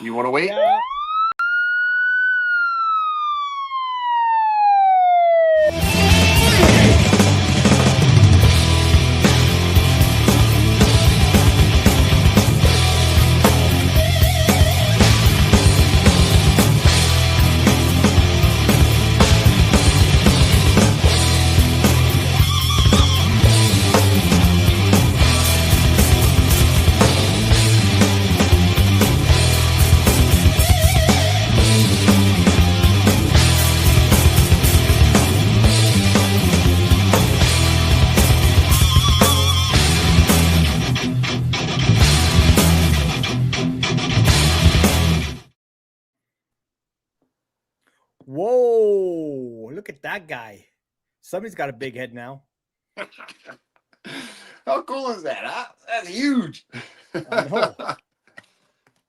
You want to wait? Yeah. Whoa, look at that guy. Somebody's got a big head now. How cool is that? Huh? That's huge. I know.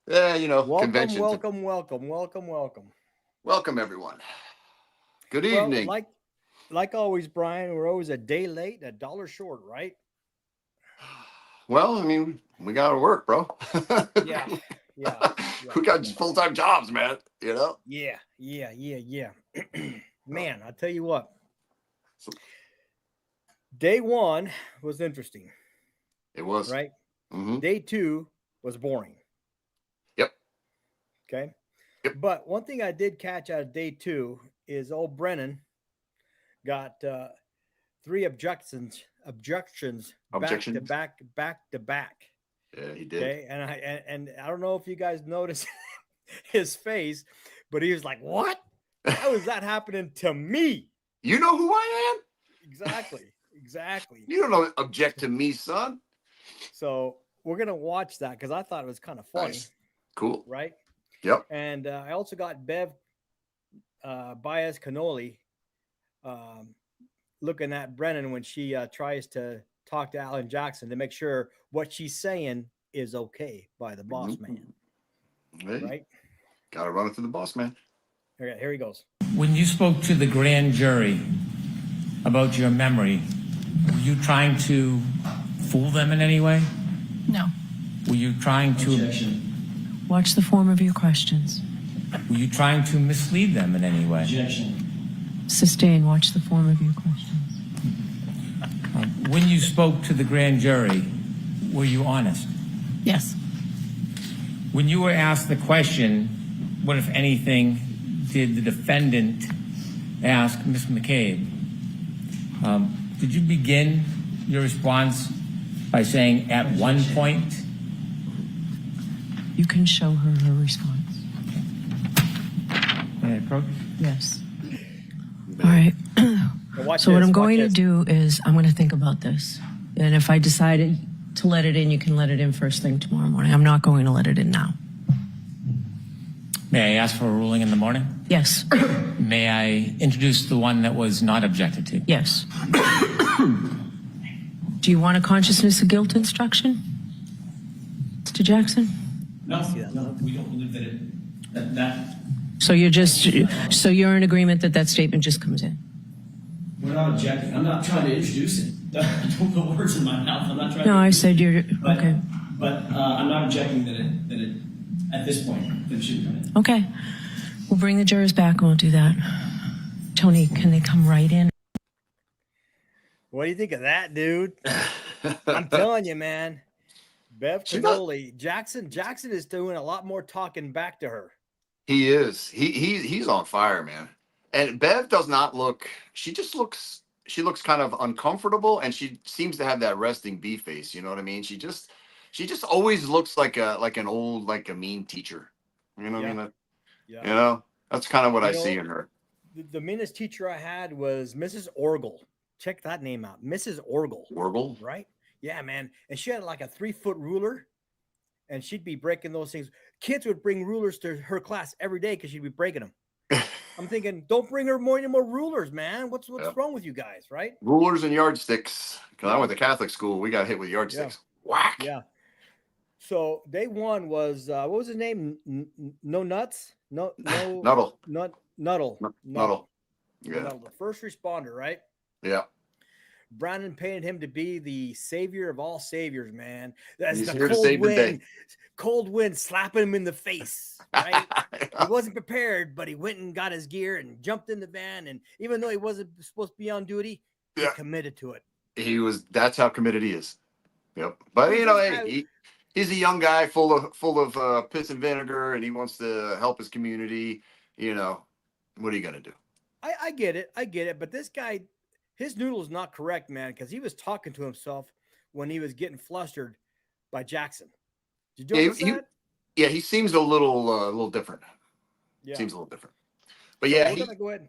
Yeah, you know, Welcome, convention. welcome. Welcome, everyone. Good Well, evening. like always, Brian, we're always a day late, $1 short, right? Well, I mean, we got to work, bro. Yeah. We got full-time jobs, man, you know? Yeah. Man, I'll tell you what. Day one was interesting. It was. Right? Mm-hmm. Day two was boring. Yep. Okay. Yep. But one thing I did catch out of day two is old Brennan got 3 objections back to back. Yeah, he did. Okay. And I don't know if you guys noticed his face, but he was like, "What? How is that happening to me?" You know who I am? Exactly. You don't know object to me, son. So we're gonna watch that because I thought it was kind of funny. Nice. Cool. Right? Yep. And I also got Bev Baez Cannoli looking at Brennan when she tries to talk to Alan Jackson to make sure what she's saying is okay by the boss man. Hey, right? Got to run it to the boss man. Okay, here he goes. When you spoke to the grand jury about your memory, were you trying to fool them in any way? No. Were you trying to... Objection. Watch the form of your questions. Were you trying to mislead them in any way? Objection. Sustain. Watch the form of your questions. When you spoke to the grand jury, were you honest? Yes. When you were asked the question, what, if anything, did the defendant ask Ms. McCabe, did you begin your response by saying, at one point? You can show her her response. Proctor? Yes. All right. So what I'm going to do is I'm going to think about this. And if I decided to let it in, you can let it in first thing tomorrow morning. I'm not going to let it in now. May I ask for a ruling in the morning? Yes. May I introduce the one that was not objected to? Yes. Do you want a consciousness of guilt instruction, Mr. Jackson? No, we don't believe that that. So you're in agreement that that statement just comes in? We're not objecting. I'm not trying to introduce it. Don't put words in my mouth. I'm not trying. No, I said you're okay. Okay. But I'm not objecting that it at this point that it shouldn't come in. Okay. We'll bring the jurors back and we'll do that. Tony, can they come right in? What do you think of that, dude? I'm telling you, man. Bev Cannoli, Jackson is doing a lot more talking back to her. He is. He's on fire, man. And Bev does not look. She looks kind of uncomfortable, and she seems to have that resting bee face. You know what I mean? She just always looks like a mean teacher. You know what I mean? Yeah. You know, that's kind of what I see in her. The meanest teacher I had was Mrs. Orgel. Check that name out, Mrs. Orgel. Orgel, right? Yeah, man. And she had like a 3-foot ruler, and she'd be breaking those things. Kids would bring rulers to her class every day because she'd be breaking them. I'm thinking, don't bring her any more rulers, man. What's wrong with you guys, right? Rulers and yardsticks. Because I went to Catholic school, we got hit with yardsticks. Whack. Yeah. So day one was what was his name? No nuts. No Nuddle. Nuddle. Yeah. Nuddle, the first responder, right? Yeah. Brandon painted him to be the savior of all saviors, man. That's He's the here to save the day. Cold wind slapping him in the face. right? He wasn't prepared, but he went and got his gear and jumped in the van. And even though he wasn't supposed to be on duty, he committed to it. That's how committed he is. Yep. But you know, hey, he's a young guy full of piss and vinegar, and he wants to help his community. You know, what are you gonna do? I get it. But this guy, his noodle is not correct, man, because he was talking to himself when he was getting flustered by Jackson. Did you notice that? Yeah, he seems a little different. Yeah. Seems a little different. But yeah, we're gonna go ahead.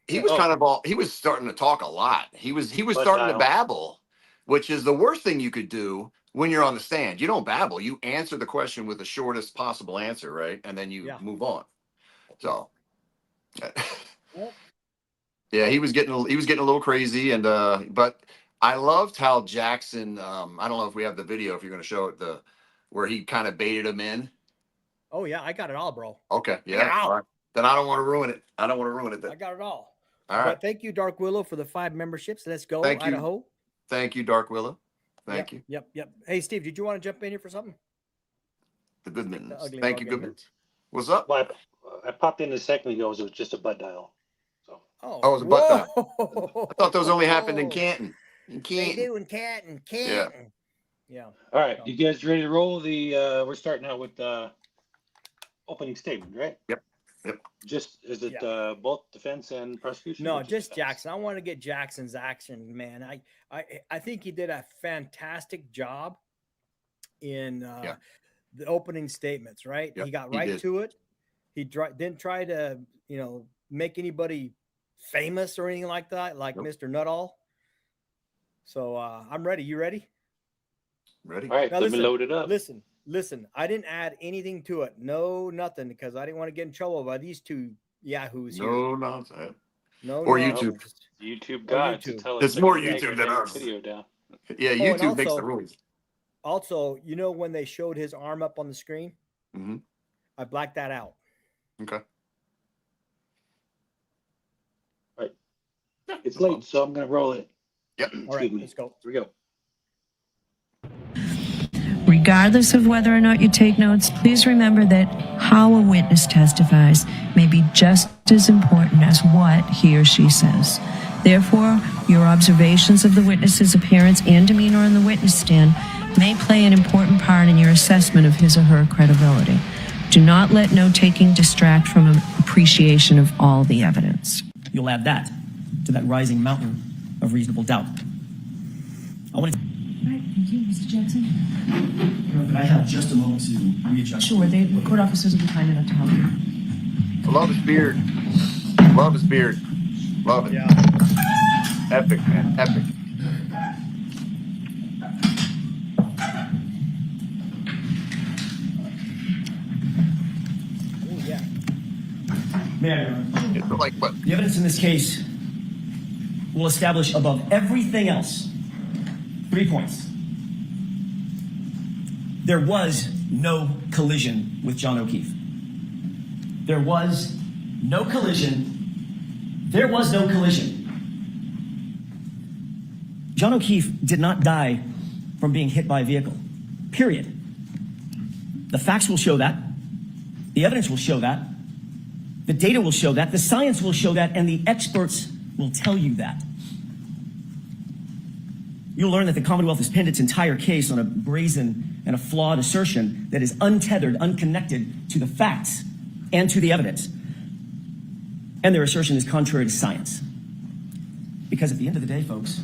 He was starting to talk a lot. He was starting to babble, which is the worst thing you could do when you're on the stand. You don't babble. You answer the question with the shortest possible answer, right? And then you move on. So yeah, he was getting a little crazy, and but I loved how Jackson, I don't know if we have the video, if you're going to show it, where he kind of baited him in. Oh yeah, I got it all, bro. Okay, yeah. All right. Then I don't want to ruin it. Then. I got it all. All right. But thank you, Dark Willow, for the 5 memberships. Let's go, Idaho. Thank you, Dark Willow. Thank you. Yep. Hey, Steve, did you want to jump in here for something? The good mittens. Thank you, good mittens. What's up? Well, I popped in a second ago. It was just a butt dial. So. Oh, it was a butt dial. I thought those only happened in Canton. They do in Canton. Yeah. All right, you guys ready to roll? We're starting out with opening statement, right? Yep. Is it both defense and prosecution? No, just Jackson. I want to get Jackson's action, man. I think he did a fantastic job in the opening statements, right? Yep, he got right to it. He didn't try to, make anybody famous or anything like that, like Mr. Nuttall. So I'm ready. You ready? Ready. All right, now, let me load it up. Listen, I didn't add anything to it. No, nothing, because I didn't want to get in trouble by these two yahoos here. No nonsense. No, YouTube. YouTube gods. It's more YouTube than ours. Video down. Yeah, YouTube makes the rules. Also, when they showed his arm up on the screen, I blacked that out. Okay. All right. It's late, so I'm going to roll it. Yep. All right, let's go. Here we go. Regardless of whether or not you take notes, please remember that how a witness testifies may be just as important as what he or she says. Therefore, your observations of the witness's appearance and demeanor on the witness stand may play an important part in your assessment of his or her credibility. Do not let note-taking distract from an appreciation of all the evidence. You'll add that to that rising mountain of reasonable doubt. All right, thank you, Mr. Jackson. Could I have just a moment to readjust? Sure, the court officers will be kind enough to help you. I love his beard. Love his beard. Love it. Yeah. Epic, man. Epic. Oh, yeah. Man, It's like what? the evidence in this case will establish above everything else 3 points. There was no collision with John O'Keefe. There was no collision. There was no collision. John O'Keefe did not die from being hit by a vehicle, period. The facts will show that. The evidence will show that. The data will show that. The science will show that. And the experts will tell you that. You'll learn that the Commonwealth has pinned its entire case on a brazen and a flawed assertion that is untethered, unconnected to the facts and to the evidence. And their assertion is contrary to science. Because at the end of the day, folks,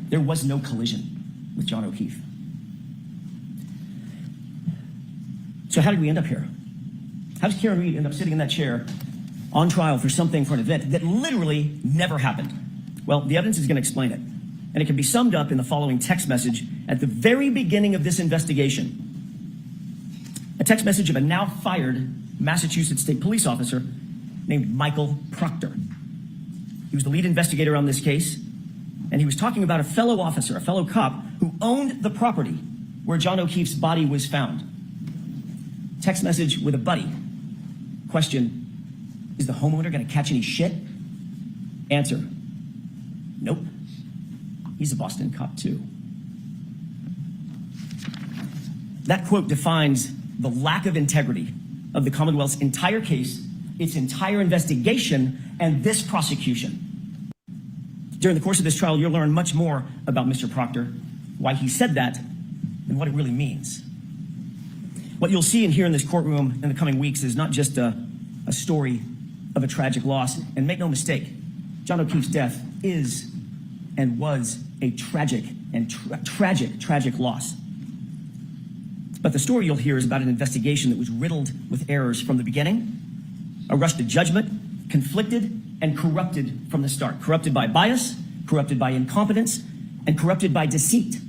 there was no collision with John O'Keefe. So how did we end up here? How did Karen Reed end up sitting in that chair on trial for something, for an event that literally never happened? Well, the evidence is going to explain it. And it can be summed up in the following text message at the very beginning of this investigation. A text message of a now fired Massachusetts State Police officer named Michael Proctor. He was the lead investigator on this case, and he was talking about a fellow officer, a fellow cop, who owned the property where John O'Keefe's body was found. Text message with a buddy. Question, is the homeowner going to catch any shit? Answer, nope. He's a Boston cop too. That quote defines the lack of integrity of the Commonwealth's entire case, its entire investigation, and this prosecution. During the course of this trial, you'll learn much more about Mr. Proctor, why he said that, and what it really means. What you'll see and hear in this courtroom in the coming weeks is not just a story of a tragic loss. And make no mistake, John O'Keefe's death is and was a tragic and tragic loss. But the story you'll hear is about an investigation that was riddled with errors from the beginning, a rush to judgment, conflicted and corrupted from the start. Corrupted by bias, corrupted by incompetence, and corrupted by deceit.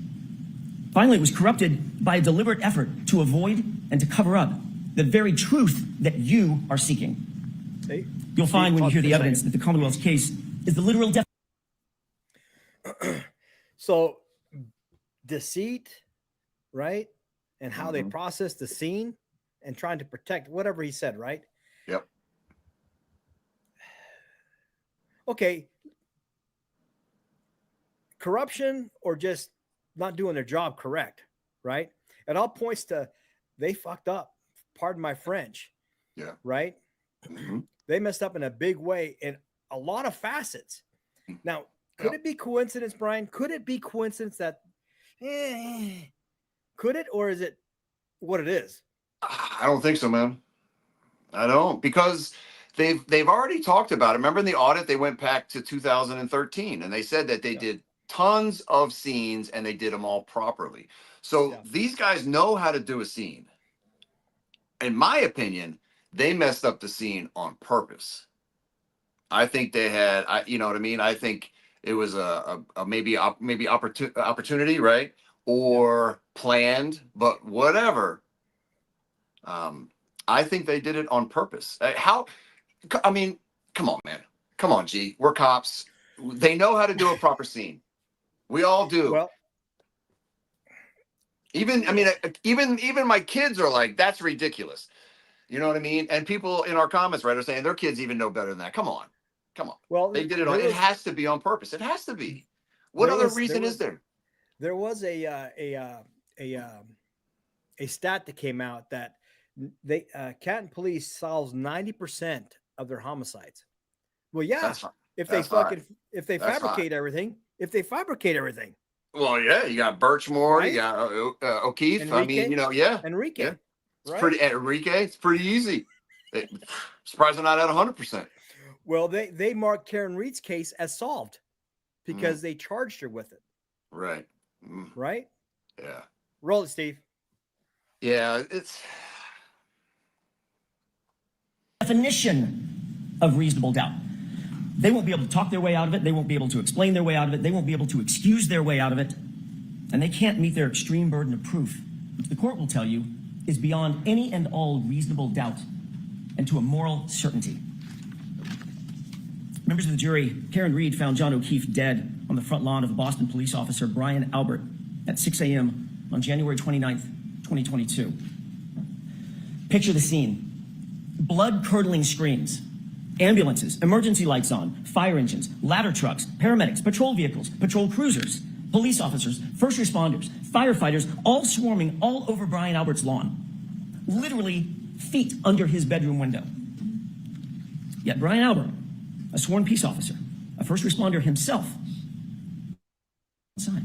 Finally, it was corrupted by a deliberate effort to avoid and to cover up the very truth that you are seeking. You'll find when you hear the evidence that the Commonwealth's case is the literal So deceit, right? And how they process the scene and trying to protect whatever he said, right? Yep. Okay. Corruption or just not doing their job correct, right? It all points to they fucked up. Pardon my French. Yeah. Right? They messed up in a big way in a lot of facets. Now, could it be coincidence, Bryon? Could it be coincidence that could it, or is it what it is? I don't think so, man. I don't, because they've already talked about it. Remember in the audit, they went back to 2013 and they said that they did tons of scenes and they did them all properly. So these guys know how to do a scene. In my opinion, they messed up the scene on purpose. I think they had, you know what I mean? I think it was a maybe opportunity, right? Or planned, but whatever. I think they did it on purpose. I mean, come on, man. Come on, G. We're cops. They know how to do a proper scene. We all do. Well, even my kids are like, that's ridiculous. You know what I mean? And people in our comments, right, are saying their kids even know better than that. Come on. Well, they did it on. It has to be on purpose. It has to be. What other reason is there? There was a stat that came out that Canton police solves 90% of their homicides. Well, yeah, if they fabricate everything. Well, yeah, you got Birchmore, right? You got O'Keefe. Enrique, I mean, Enrique. Yeah. It's pretty easy. Surprised they're not at 100%. Well, they marked Karen Reed's case as solved because they charged her with it. Right. Right? Yeah. Roll it, Steve. Yeah, it's definition of reasonable doubt. They won't be able to talk their way out of it. They won't be able to explain their way out of it. They won't be able to excuse their way out of it. And they can't meet their extreme burden of proof, which the court will tell you is beyond any and all reasonable doubt and to a moral certainty. Members of the jury, Karen Reed found John O'Keefe dead on the front lawn of Boston police officer Bryon Albert at 6 a.m. on January 29th, 2022. Picture the scene. Blood-curdling screams, ambulances, emergency lights on, fire engines, ladder trucks, paramedics, patrol vehicles, patrol cruisers, police officers, first responders, firefighters, all swarming all over Bryon Albert's lawn, literally feet under his bedroom window. Yet Bryon Albert, a sworn peace officer, a first responder himself, outside.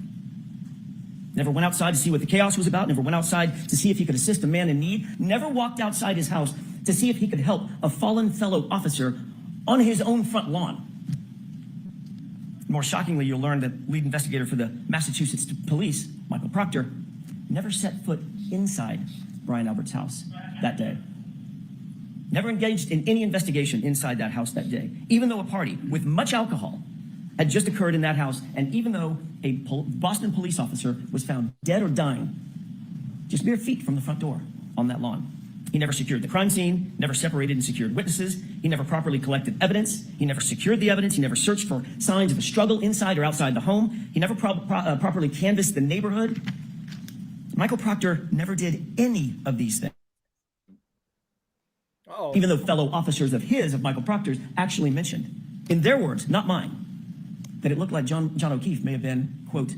Never went outside to see what the chaos was about, never went outside to see if he could assist a man in need, never walked outside his house to see if he could help a fallen fellow officer on his own front lawn. More shockingly, you'll learn that lead investigator for the Massachusetts police, Michael Proctor, never set foot inside Bryon Albert's house that day. Never engaged in any investigation inside that house that day, even though a party with much alcohol had just occurred in that house, and even though a Boston police officer was found dead or dying just mere feet from the front door on that lawn. He never secured the crime scene, never separated and secured witnesses. He never properly collected evidence. He never secured the evidence. He never searched for signs of a struggle inside or outside the home. He never properly canvassed the neighborhood. Michael Proctor never did any of these things. Even though fellow officers of Michael Proctor's, actually mentioned, in their words, not mine, that it looked like John O'Keefe may have been, quote,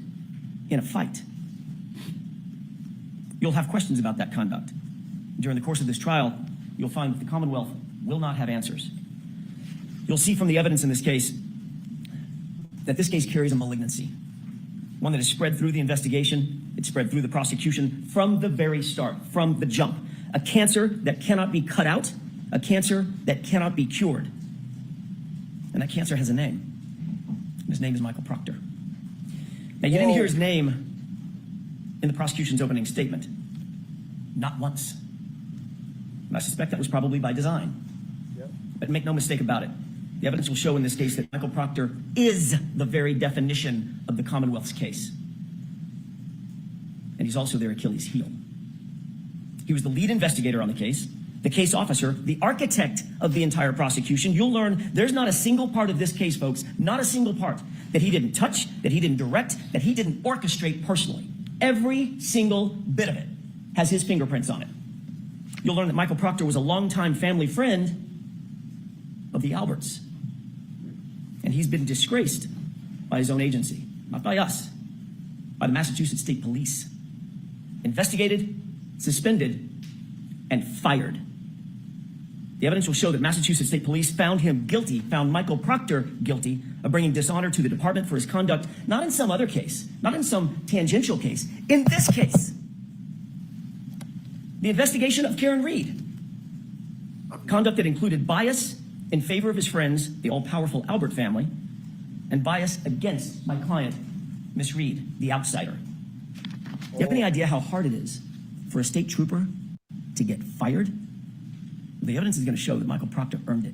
in a fight. You'll have questions about that conduct. During the course of this trial, you'll find that the Commonwealth will not have answers. You'll see from the evidence in this case that this case carries a malignancy, one that is spread through the investigation, it's spread through the prosecution from the very start, from the jump. A cancer that cannot be cut out, a cancer that cannot be cured. And that cancer has a name. His name is Michael Proctor. Now, you didn't hear his name in the prosecution's opening statement. Not once. And I suspect that was probably by design. Yep. But make no mistake about it. The evidence will show in this case that Michael Proctor is the very definition of the Commonwealth's case. And he's also their Achilles heel. He was the lead investigator on the case officer, the architect of the entire prosecution. You'll learn there's not a single part of this case, folks, not a single part that he didn't touch, that he didn't direct, that he didn't orchestrate personally. Every single bit of it has his fingerprints on it. You'll learn that Michael Proctor was a longtime family friend of the Alberts. And he's been disgraced by his own agency, not by us, by the Massachusetts State Police. Investigated, suspended, and fired. The evidence will show that Massachusetts State Police found him guilty, found Michael Proctor guilty of bringing dishonor to the department for his conduct, not in some other case, not in some tangential case, in this case. The investigation of Karen Reed. Conduct that included bias in favor of his friends, the all-powerful Albert family, and bias against my client, Miss Reed, the outsider. Do you have any idea how hard it is for a state trooper to get fired? The evidence is going to show that Michael Proctor earned it.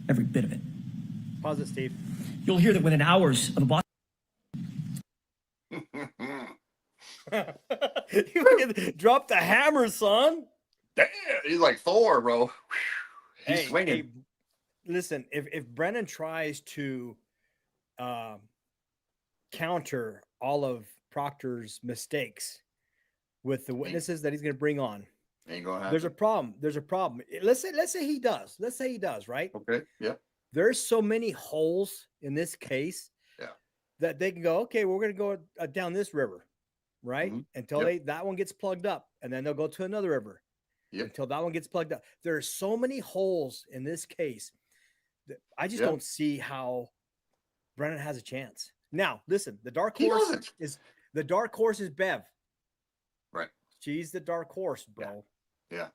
Every bit of it. Pause it, Steve. You'll hear that within hours of the boss. You dropped the hammer, son. Damn, he's like Thor, bro. He's swinging. Hey, listen, if Brennan tries to counter all of Proctor's mistakes with the witnesses that he's going to bring on, ain't gonna happen. there's a problem. There's a problem. Let's say he does. Let's say he does, right? Okay. Yeah. There's so many holes in this case that they can go, okay, we're going to go down this river, right? Mm-hmm. Until that one gets plugged up, and then they'll go to another river until that one gets plugged up. There are so many holes in this case that I just don't see how Brennan has a chance. Now, listen, the dark horse is Bev. Right. She's the dark horse, bro. Yeah.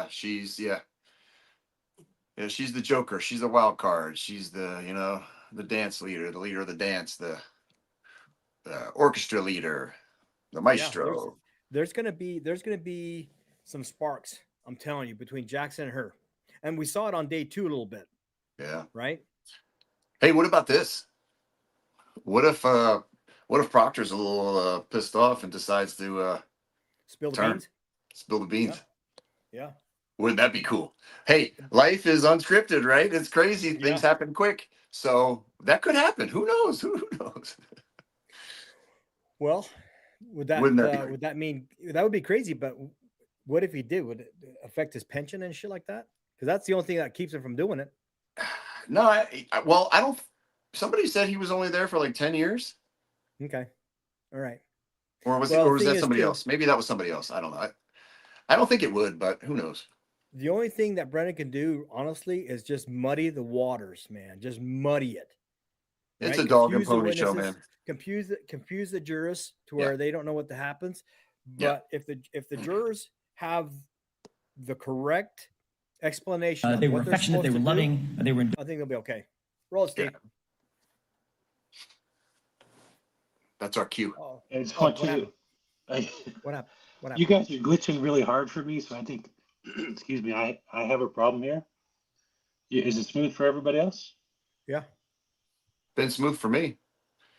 She's she's the Joker. She's the wild card. She's the the dance leader, the leader of the dance, the orchestra leader, the maestro. There's gonna be some sparks, I'm telling you, between Jackson and her. And we saw it on day 2 a little bit. Yeah. Right? Hey, what about this? What if Proctor's a little pissed off and decides to spill the beans? Yeah. Wouldn't that be cool? Hey, life is unscripted, right? It's crazy. Things happen quick. So that could happen. Who knows? Who knows? Well, would that mean that would be crazy, but what if he did? Would it affect his pension and shit like that? Because that's the only thing that keeps him from doing it. No, I don't. Somebody said he was only there for like 10 years. Okay. All right. Or was that somebody else? Maybe that was somebody else. I don't know. I don't think it would, but who knows? The only thing that Brennan can do, honestly, is just muddy the waters, man. Just muddy it. It's a dog and pony show, man. Confuse the jurors to where they don't know what happens. But if the jurors have the correct explanation, they were affectionate, they were loving, they were. I think they'll be okay. Roll it, Steve. Yeah. That's our cue. It's fun too. What happened? You guys are glitching really hard for me, so I think, excuse me, I have a problem here. Is it smooth for everybody else? Yeah. Been smooth for me.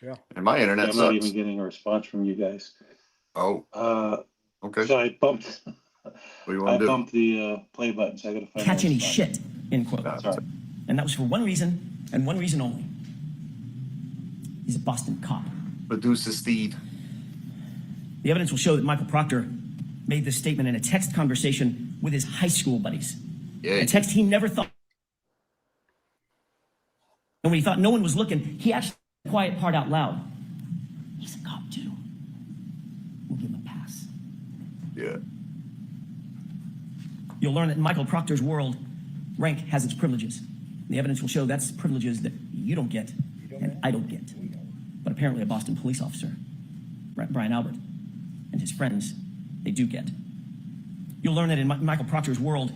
Yeah. And my internet I'm not even getting a response from you guys. Oh. Okay. So I bumped. What do you want to do? Bumped the play button, so I got to find. Catch any shit, end quote. Sorry. And that was for one reason and one reason only. He's a Boston cop. Producer Steve. The evidence will show that Michael Proctor made this statement in a text conversation with his high school buddies. Yeah. A text he never thought. And when he thought no one was looking, he actually said the quiet part out loud. He's a cop too. We'll give him a pass. Yeah. You'll learn that in Michael Proctor's world, rank has its privileges. The evidence will show that's privileges that you don't get and I don't get. But apparently a Boston police officer, Bryon Albert, and his friends, they do get. You'll learn that in Michael Proctor's world,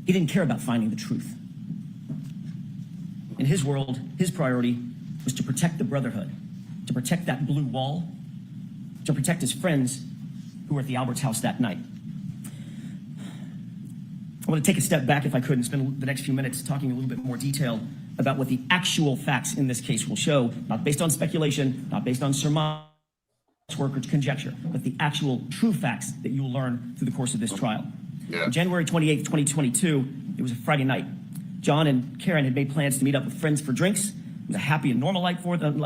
he didn't care about finding the truth. In his world, his priority was to protect the Brotherhood, to protect that blue wall, to protect his friends who were at the Albert's house that night. I want to take a step back, if I could, and spend the next few minutes talking a little bit more detail about what the actual facts in this case will show, not based on speculation, not based on surmise, work, or conjecture, but the actual true facts that you will learn through the course of this trial. Yeah. On January 28th, 2022, it was a Friday night. John and Karen had made plans to meet up with friends for drinks. It was a happy and normal night for them.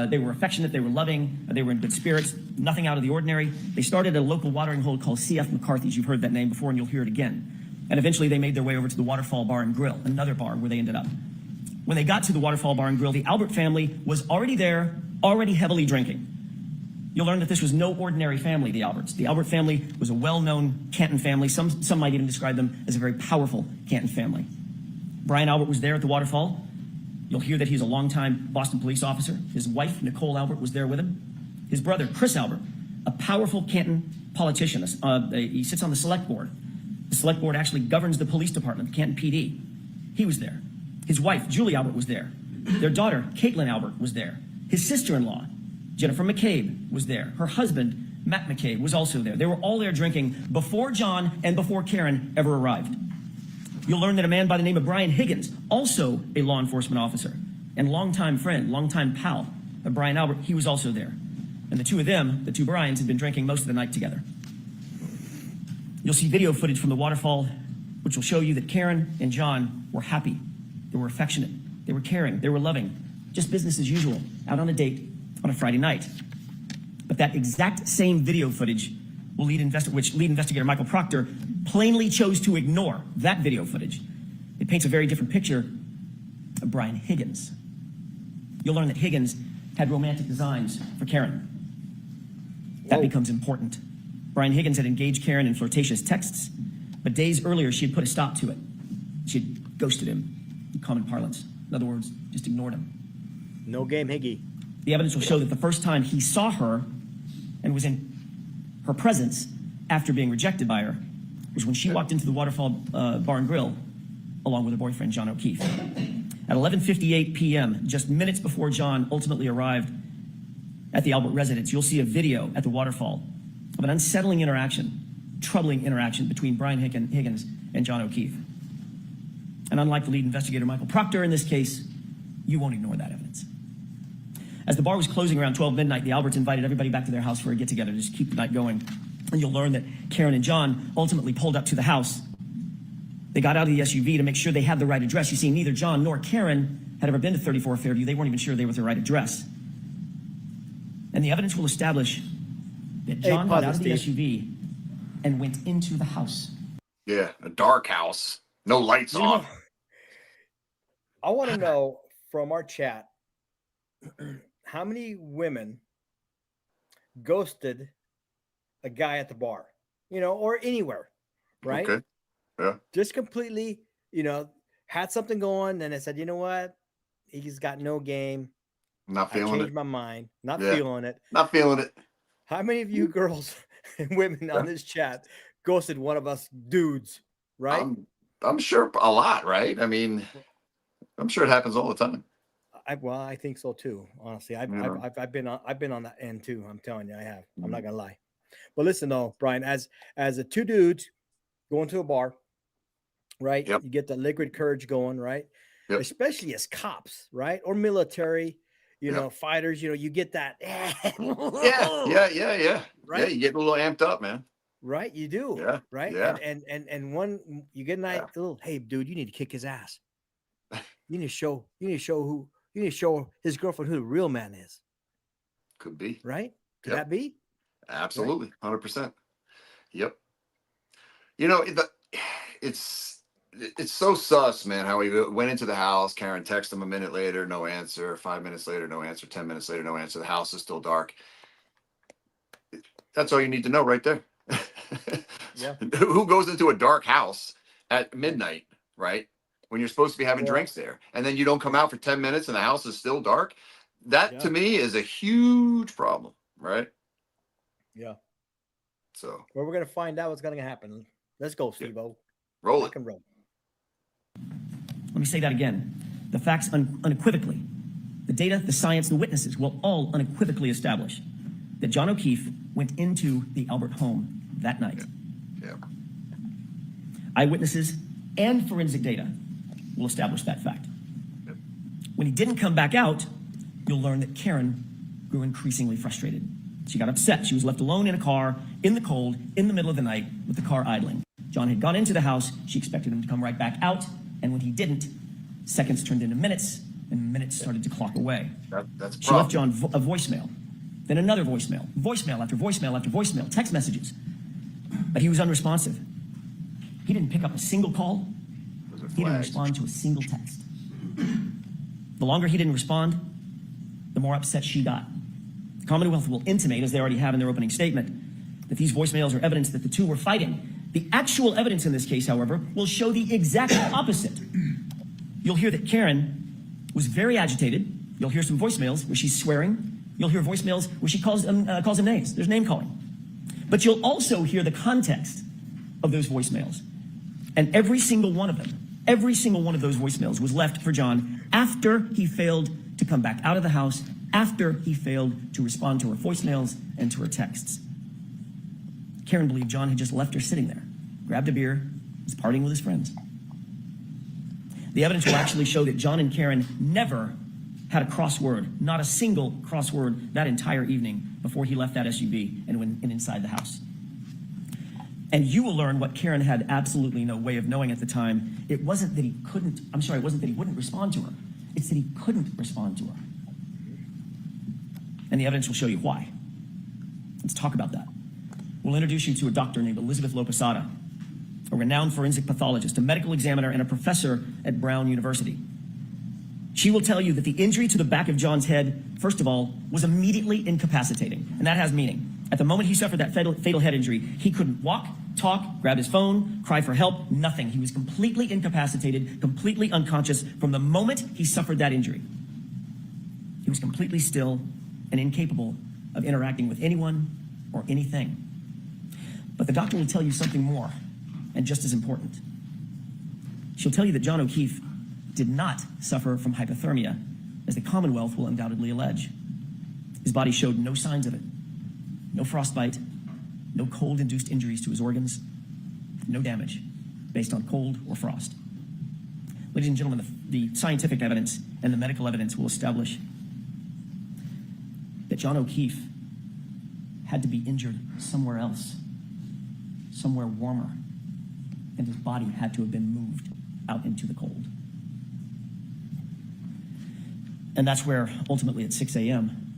They were affectionate, they were loving, they were in good spirits, nothing out of the ordinary. They started at a local watering hole called C.F. McCarthy's. You've heard that name before and you'll hear it again. And eventually they made their way over to the Waterfall Bar and Grill, another bar where they ended up. When they got to the Waterfall Bar and Grill, the Albert family was already there, already heavily drinking. You'll learn that this was no ordinary family, the Alberts. The Albert family was a well-known Canton family. Some might even describe them as a very powerful Canton family. Bryon Albert was there at the Waterfall. You'll hear that he's a longtime Boston police officer. His wife, Nicole Albert, was there with him. His brother, Chris Albert, a powerful Canton politician. He sits on the select board. The select board actually governs the police department, the Canton PD. He was there. His wife, Julie Albert, was there. Their daughter, Caitlin Albert, was there. His sister-in-law, Jennifer McCabe, was there. Her husband, Matt McCabe, was also there. They were all there drinking before John and before Karen ever arrived. You'll learn that a man by the name of Brian Higgins, also a law enforcement officer and longtime friend, longtime pal of Bryon Albert, he was also there. And the two of them, the two Bryans, had been drinking most of the night together. You'll see video footage from the waterfall, which will show you that Karen and John were happy. They were affectionate. They were caring. They were loving. Just business as usual, out on a date on a Friday night. But that exact same video footage will lead investigator Michael Proctor plainly chose to ignore that video footage. It paints a very different picture of Brian Higgins. You'll learn that Higgins had romantic designs for Karen. That becomes important. Brian Higgins had engaged Karen in flirtatious texts, but days earlier she had put a stop to it. She had ghosted him, in common parlance. In other words, just ignored him. No game, Higgy. The evidence will show that the first time he saw her and was in her presence after being rejected by her was when she walked into the Waterfall Bar and Grill along with her boyfriend, John O'Keefe. At 11:58 p.m., just minutes before John ultimately arrived at the Albert residence, you'll see a video at the Waterfall of an unsettling interaction, troubling interaction between Brian Higgins and John O'Keefe. And unlike the lead investigator, Michael Proctor, in this case, you won't ignore that evidence. As the bar was closing around 12 midnight, the Alberts invited everybody back to their house for a get-together to just keep the night going. And you'll learn that Karen and John ultimately pulled up to the house. They got out of the SUV to make sure they had the right address. You see, neither John nor Karen had ever been to 34 Fairview. They weren't even sure they were the right address. And the evidence will establish that John got out of the SUV and went into the house. Yeah, a dark house. No lights on. I want to know from our chat how many women ghosted a guy at the bar, or anywhere, right? Okay. Yeah. Just completely, had something going, and I said, you know what? He's got no game. Not I feeling changed it. my mind. Not feeling it. Not feeling it. How many of you girls and women on this chat ghosted one of us dudes, right? I'm sure a lot, right? I mean, I'm sure it happens all the time. I think so too. Honestly, I've been on that end too. I'm telling you, I have. I'm not gonna lie. But listen, though, Bryon, as a two dudes going to a bar, right? Yep. You get the liquid courage going, right? Yep. Especially as cops, right? Or military, fighters. You get that. Yeah. Right? Yeah, you get a little amped up, man. Right, you do. Yeah. Right. Yeah. And one you get a nice little, hey, dude, you need to kick his ass. You need to show his girlfriend who the real man is. Could be. Right? Could that be? Absolutely. Right? 100%. Yep. It's so sus, man, how he went into the house. Karen texted him a minute later, no answer. 5 minutes later, no answer. 10 minutes later, no answer. The house is still dark. That's all you need to know right there. Yeah. Who goes into a dark house at midnight, right? When you're supposed to be having Well, drinks there, and then you don't come out for 10 minutes and the house is still dark. That Yeah. to me is a huge problem, right? Yeah. So Well, we're gonna find out what's gonna happen. Let's go, Steve-O. roll Rock it. and roll. Let me say that again. The facts unequivocally, the data, the science, the witnesses will all unequivocally establish that John O'Keefe went into the Albert home that night. Yeah. Eyewitnesses and forensic data will establish that fact. Yep. When he didn't come back out, you'll learn that Karen grew increasingly frustrated. She got upset. She was left alone in a car, in the cold, in the middle of the night, with the car idling. John had gone into the house. She expected him to come right back out. And when he didn't, seconds turned into minutes, and minutes started to clock away. That's a She left problem. John a voicemail, then another voicemail, voicemail after voicemail after voicemail, text messages. But he was unresponsive. He didn't pick up a single call. Those are He didn't flags. respond to a single text. The longer he didn't respond, the more upset she got. The Commonwealth will intimate, as they already have in their opening statement, that these voicemails are evidence that the two were fighting. The actual evidence in this case, however, will show the exact opposite. You'll hear that Karen was very agitated. You'll hear some voicemails where she's swearing. You'll hear voicemails where she calls him names. There's name calling. But you'll also hear the context of those voicemails. And every single one of them, every single one of those voicemails was left for John after he failed to come back out of the house, after he failed to respond to her voicemails and to her texts. Karen believed John had just left her sitting there, grabbed a beer, was partying with his friends. The evidence will actually show that John and Karen never had a crossword, not a single crossword that entire evening before he left that SUV and went inside the house. And you will learn what Karen had absolutely no way of knowing at the time. It wasn't that he wouldn't respond to her. It's that he couldn't respond to her. And the evidence will show you why. Let's talk about that. We'll introduce you to a doctor named Elizabeth Lopesada, a renowned forensic pathologist, a medical examiner, and a professor at Brown University. She will tell you that the injury to the back of John's head, first of all, was immediately incapacitating. And that has meaning. At the moment he suffered that fatal head injury, he couldn't walk, talk, grab his phone, cry for help, nothing. He was completely incapacitated, completely unconscious from the moment he suffered that injury. He was completely still and incapable of interacting with anyone or anything. But the doctor will tell you something more, and just as important. She'll tell you that John O'Keefe did not suffer from hypothermia, as the Commonwealth will undoubtedly allege. His body showed no signs of it. No frostbite, no cold-induced injuries to his organs, no damage based on cold or frost. Ladies and gentlemen, the scientific evidence and the medical evidence will establish that John O'Keefe had to be injured somewhere else, somewhere warmer, and his body had to have been moved out into the cold. And that's where, ultimately at 6 a.m.,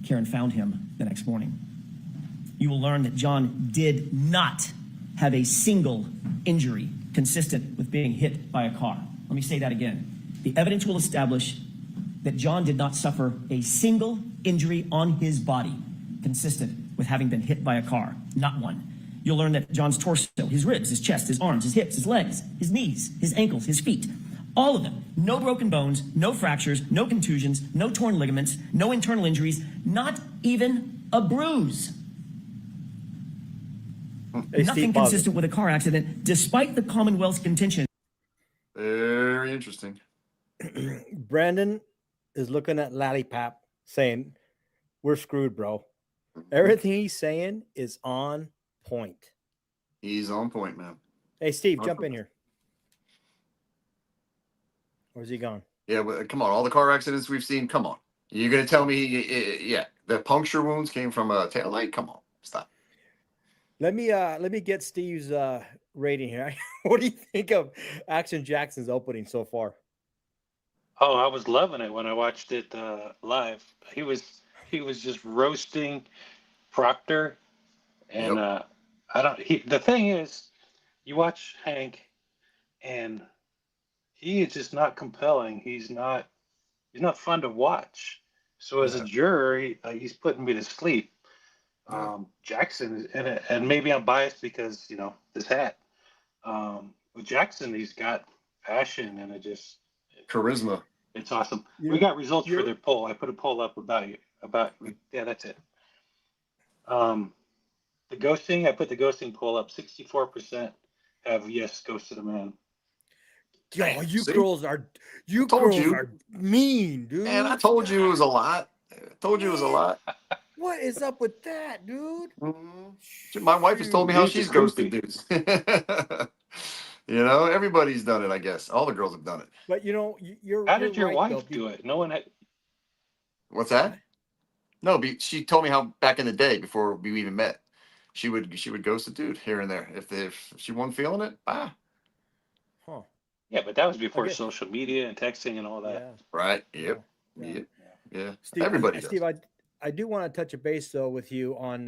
Karen found him the next morning. You will learn that John did not have a single injury consistent with being hit by a car. Let me say that again. The evidence will establish that John did not suffer a single injury on his body consistent with having been hit by a car. Not one. You'll learn that John's torso, his ribs, his chest, his arms, his hips, his legs, his knees, his ankles, his feet, all of them, no broken bones, no fractures, no contusions, no torn ligaments, no internal injuries, not even a bruise. Nothing consistent with a car accident, despite the Commonwealth's contention. Very interesting. Brandon is looking at Lollipop saying, we're screwed, bro. Everything he's saying is on point. He's on point, man. Hey, Steve, jump in here. Where's he gone? Yeah, well, come on. All the car accidents we've seen, come on. You're going to tell me, yeah, the puncture wounds came from a taillight? Come on, stop. Let me get Steve's rating here. What do you think of Action Jackson's opening so far? Oh, I was loving it when I watched it live. He was just roasting Proctor, and Yep. The thing is, you watch Hank, and he is just not compelling. He's not fun to watch. So as a juror, he's putting me to sleep. Jackson, and maybe I'm biased because, you know, this hat. With Jackson, he's got passion and Charisma. it's awesome. We got results for their poll. I put a poll up about yeah, that's it. The ghosting, I put the ghosting poll up. 64% have yes, ghosted a man. Yo, you See? girls are mean, dude. And I told you it was a lot. What is up with that, dude? My wife has told me how Dudes she's are ghosted creepy. dudes. You know, everybody's done it, I guess. All the girls have done it. But you know, How did your right, wife though. do it? No one had. What's that? No, she told me how back in the day before we even met, she would ghost a dude here and there if she wasn't feeling it. Huh. Yeah, but that was before I guess- social media and texting and all that. Yeah. Right. Yep. Yeah. Yeah. Steve, Everybody does. Steve, I do want to touch a base though with you on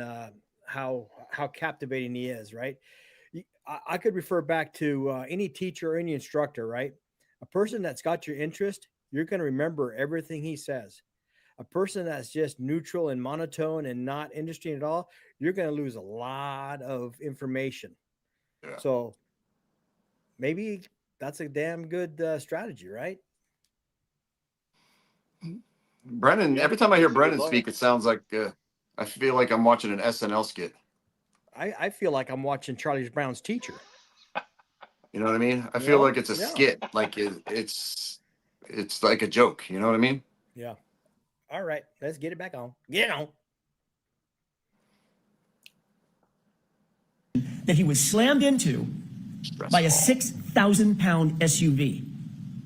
how captivating he is, right? I could refer back to any teacher or any instructor, right? A person that's got your interest, you're going to remember everything he says. A person that's just neutral and monotone and not interesting at all, you're going to lose a lot of information. Yeah. So maybe that's a damn good strategy, right? Brennan, Yeah, every time I hear he's a good Brennan lawyer. speak, it sounds like I feel like I'm watching an SNL skit. I feel like I'm watching Charlie Brown's Teacher. You know what I mean? I You feel know? like it's a Yeah. skit. Like it's like a joke. You know what I mean? Yeah. All right. Let's get it back on. Get on. That he was slammed into by a 6,000-pound SUV,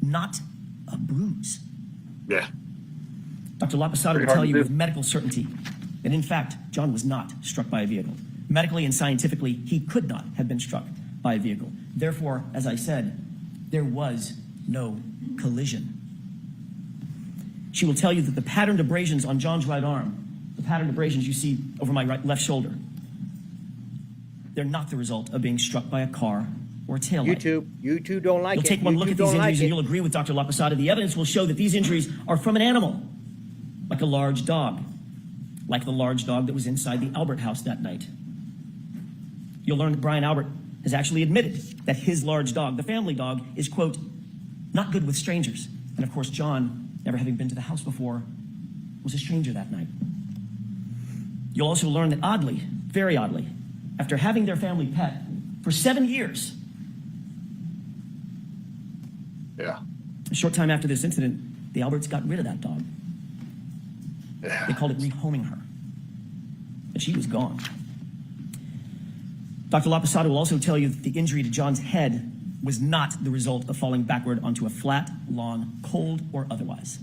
not a bruise. Yeah. Dr. Laposado will tell you with medical certainty that, in fact, John was not struck by a vehicle. Medically and scientifically, he could not have been struck by a vehicle. Therefore, as I said, there was no collision. She will tell you that the patterned abrasions on John's right arm, the patterned abrasions you see over my left shoulder, they're not the result of being struck by a car or a taillight. YouTube don't like You'll it. take one look YouTube at these don't injuries like and it. you'll agree with Dr. Laposada. The evidence will show that these injuries are from an animal, like a large dog, like the large dog that was inside the Albert house that night. You'll learn that Bryon Albert has actually admitted that his large dog, the family dog, is, quote, not good with strangers. And of course, John, never having been to the house before, was a stranger that night. You'll also learn that oddly, very oddly, after having their family pet for 7 years, Yeah. a short time after this incident, the Alberts got rid of that dog. Yeah. They called it rehoming her. And she was gone. Dr. Laposada will also tell you that the injury to John's head was not the result of falling backward onto a flat lawn, cold or otherwise.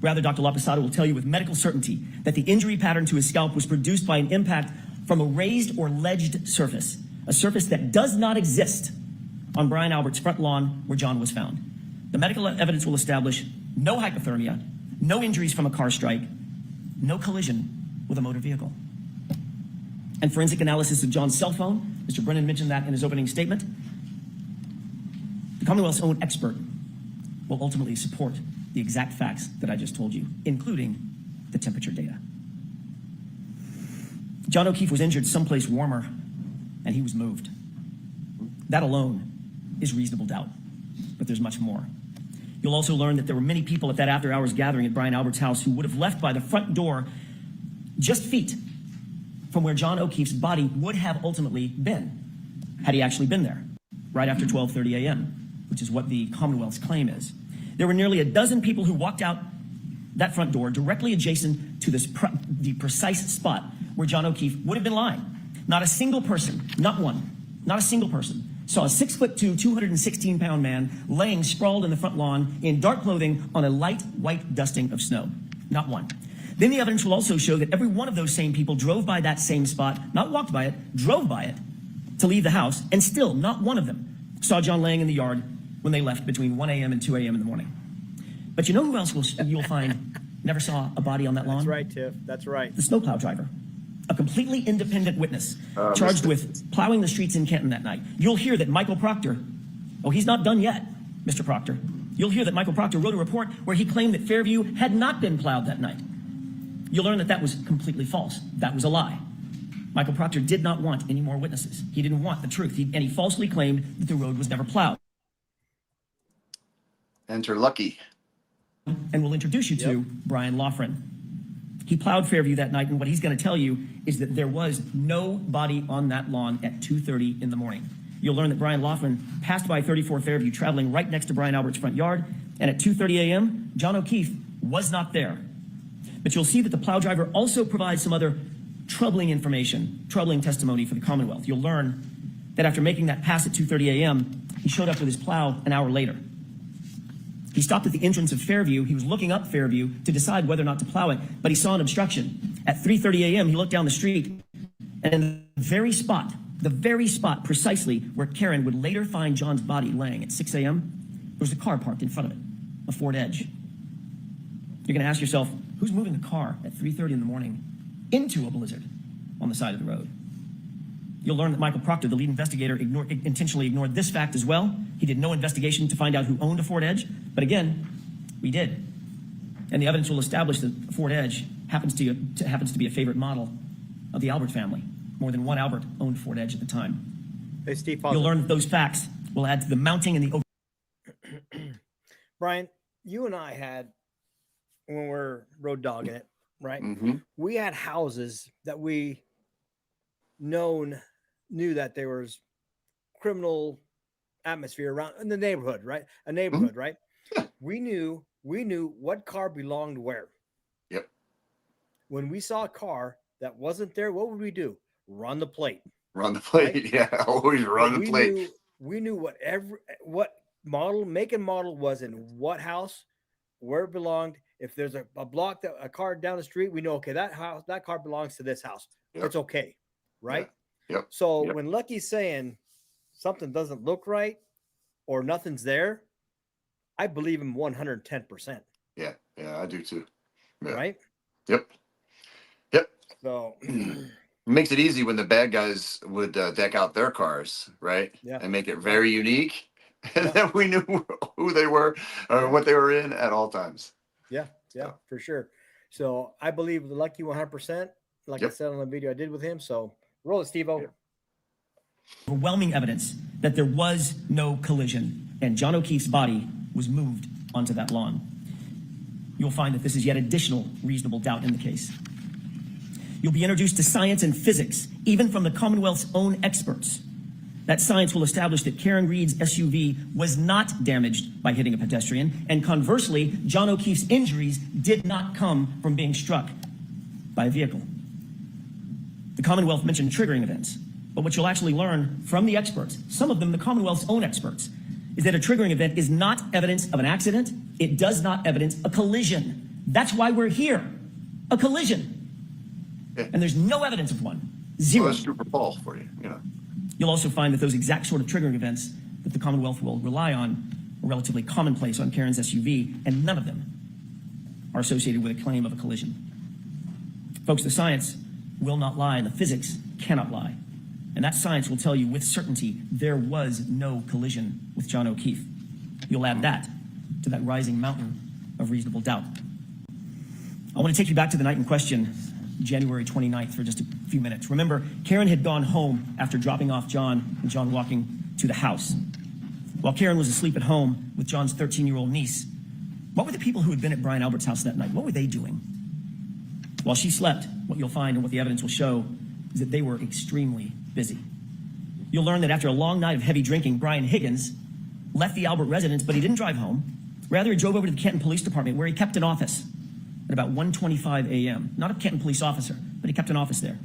Rather, Dr. Laposada will tell you with medical certainty that the injury pattern to his scalp was produced by an impact from a raised or ledged surface, a surface that does not exist on Bryon Albert's front lawn where John was found. The medical evidence will establish no hypothermia, no injuries from a car strike, no collision with a motor vehicle. And forensic analysis of John's cell phone, Mr. Brennan mentioned that in his opening statement. The Commonwealth's own expert will ultimately support the exact facts that I just told you, including the temperature data. John O'Keefe was injured someplace warmer, and he was moved. That alone is reasonable doubt, but there's much more. You'll also learn that there were many people at that after-hours gathering at Bryon Albert's house who would have left by the front door just feet from where John O'Keefe's body would have ultimately been, had he actually been there, right after 12:30 a.m., which is what the Commonwealth's claim is. There were nearly a dozen people who walked out that front door directly adjacent to the precise spot where John O'Keefe would have been lying. Not a single person, not one, not a single person, saw a 6'2", 216-pound man laying sprawled in the front lawn in dark clothing on a light white dusting of snow. Not one. Then the evidence will also show that every one of those same people drove by that same spot, not walked by it, drove by it to leave the house, and still not one of them saw John laying in the yard when they left between 1 a.m. and 2 a.m. in the morning. But you know who else you'll find never saw a body on that lawn? That's right, Tiff. That's right. The snowplow driver, a completely independent witness charged with plowing the streets in Canton that night. You'll hear that Michael Proctor, oh, he's not done yet, Mr. Proctor. You'll hear that Michael Proctor wrote a report where he claimed that Fairview had not been plowed that night. You'll learn that that was completely false. That was a lie. Michael Proctor did not want any more witnesses. He didn't want the truth. And he falsely claimed that the road was never plowed. Enter Lucky. And we'll introduce you to Bryon Gonzo. He plowed Fairview that night, and what he's going to tell you is that there was nobody on that lawn at 2:30 in the morning. You'll learn that Bryon Gonzo passed by 34 Fairview, traveling right next to Bryon Albert's front yard, and at 2:30 a.m., John O'Keefe was not there. But you'll see that the plow driver also provides some other troubling information, troubling testimony for the Commonwealth. You'll learn that after making that pass at 2:30 a.m., he showed up with his plow an hour later. He stopped at the entrance of Fairview. He was looking up Fairview to decide whether or not to plow it, but he saw an obstruction. At 3:30 a.m., he looked down the street, and in the very spot precisely where Karen would later find John's body laying at 6 a.m., there was a car parked in front of it, a Ford Edge. You're going to ask yourself, who's moving the car at 3:30 in the morning into a blizzard on the side of the road? You'll learn that Michael Proctor, the lead investigator, intentionally ignored this fact as well. He did no investigation to find out who owned a Ford Edge, but again, we did. And the evidence will establish that Ford Edge happens to be a favorite model of the Albert family. More than one Albert owned Ford Edge at the time. Hey, Steve, you'll learn that those facts will add to the mounting and the... Bryon, you and I had, when we're road dogging it, right? We had houses that we knew that there was criminal atmosphere around in the neighborhood, right? A neighborhood, right? We knew what car belonged where. Yep. When we saw a car that wasn't there, what would we do? Run the plate. Run the plate. Right? Yeah, always run the plate. We knew what model, make and model was in what house, where it belonged. If there's a block that a car down the street, we know, okay, that car belongs to this house. Yep. It's okay, right? Yep. So when Lucky's saying something doesn't look right or nothing's there, I believe him 110%. Yeah, I do too. Yeah. Right? Yep. So it makes it easy when the bad guys would deck out their cars, right? Yeah. And make it very unique. And then we knew who they were or what they were in at all times. Yeah, for sure. So I believe the Lucky 100%, like I said on the video I did with him. So roll it, Steve-O. Yeah. Overwhelming evidence that there was no collision and John O'Keefe's body was moved onto that lawn. You'll find that this is yet additional reasonable doubt in the case. You'll be introduced to science and physics, even from the Commonwealth's own experts. That science will establish that Karen Reed's SUV was not damaged by hitting a pedestrian, and conversely, John O'Keefe's injuries did not come from being struck by a vehicle. The Commonwealth mentioned triggering events, but what you'll actually learn from the experts, some of them the Commonwealth's own experts, is that a triggering event is not evidence of an accident. It does not evidence a collision. That's why we're here. A collision. Yeah. And there's no evidence of one. Zero. Well, that's Super Bowl for you, you know. You'll also find that those exact sort of triggering events that the Commonwealth will rely on are relatively commonplace on Karen's SUV, and none of them are associated with a claim of a collision. Folks, the science will not lie, and the physics cannot lie. And that science will tell you with certainty there was no collision with John O'Keefe. You'll add that to that rising mountain of reasonable doubt. I want to take you back to the night in question, January 29th, for just a few minutes. Remember, Karen had gone home after dropping off John and John walking to the house. While Karen was asleep at home with John's 13-year-old niece, what were the people who had been at Bryon Albert's house that night? What were they doing? While she slept, what you'll find and what the evidence will show is that they were extremely busy. You'll learn that after a long night of heavy drinking, Brian Higgins left the Albert residence, but he didn't drive home. Rather, he drove over to the Canton Police Department, where he kept an office at about 1:25 a.m. Not a Canton police officer, but he kept an office there.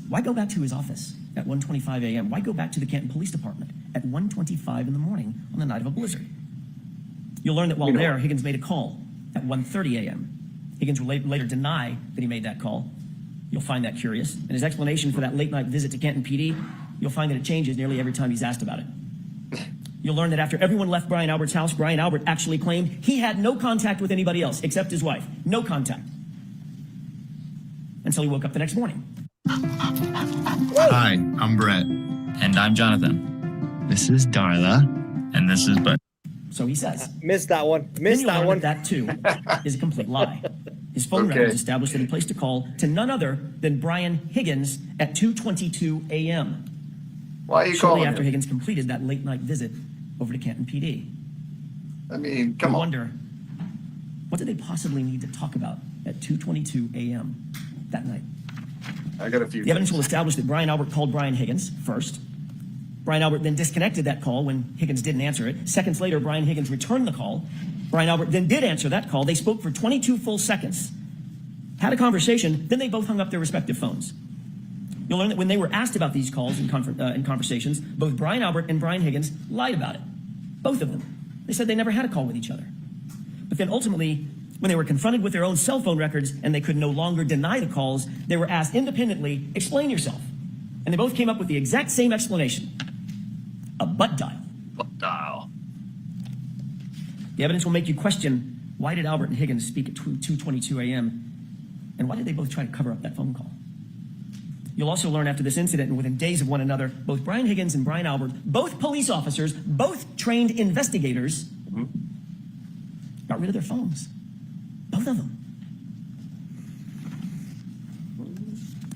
Why go back to his office at 1:25 a.m.? Why go back to the Canton Police Department at 1:25 in the morning on the night of a blizzard? You'll learn that while there, Higgins made a call at 1:30 a.m. Higgins will later deny that he made that call. You'll find that curious. And his explanation for that late-night visit to Canton PD, you'll find that it changes nearly every time he's asked about it. You'll learn that after everyone left Bryon Albert's house, Bryon Albert actually claimed he had no contact with anybody else except his wife. No contact. Until he woke up the next morning. Hi, I'm Brett. And I'm Jonathan. This is Darla. And this is Bud. So he says. Missed that one. Missed that one. That too is a complete lie. His phone records established that he placed a call to none other than Bryon Higgins at 2:22 a.m. Why are you shortly calling after him? Higgins completed that late night visit over to Canton PD. I mean, come I on. wonder, what did they possibly need to talk about at 2:22 a.m. that night? I got a few. The evidence will establish that Bryon Albert called Bryon Higgins first. Bryon Albert then disconnected that call when Higgins didn't answer it. Seconds later, Bryon Higgins returned the call. Bryon Albert then did answer that call. They spoke for 22 full seconds, had a conversation, then they both hung up their respective phones. You'll learn that when they were asked about these calls and conversations, both Bryon Albert and Bryon Higgins lied about it. Both of them. They said they never had a call with each other. But then ultimately, when they were confronted with their own cell phone records and they could no longer deny the calls, they were asked independently, explain yourself. And they both came up with the exact same explanation. A butt dial. Butt dial. The evidence will make you question, why did Albert and Higgins speak at 2:22 a.m. and why did they both try to cover up that phone call? You'll also learn after this incident and within days of one another, both Bryon Higgins and Bryon Albert, both police officers, both trained investigators, got rid of their phones. Both of them.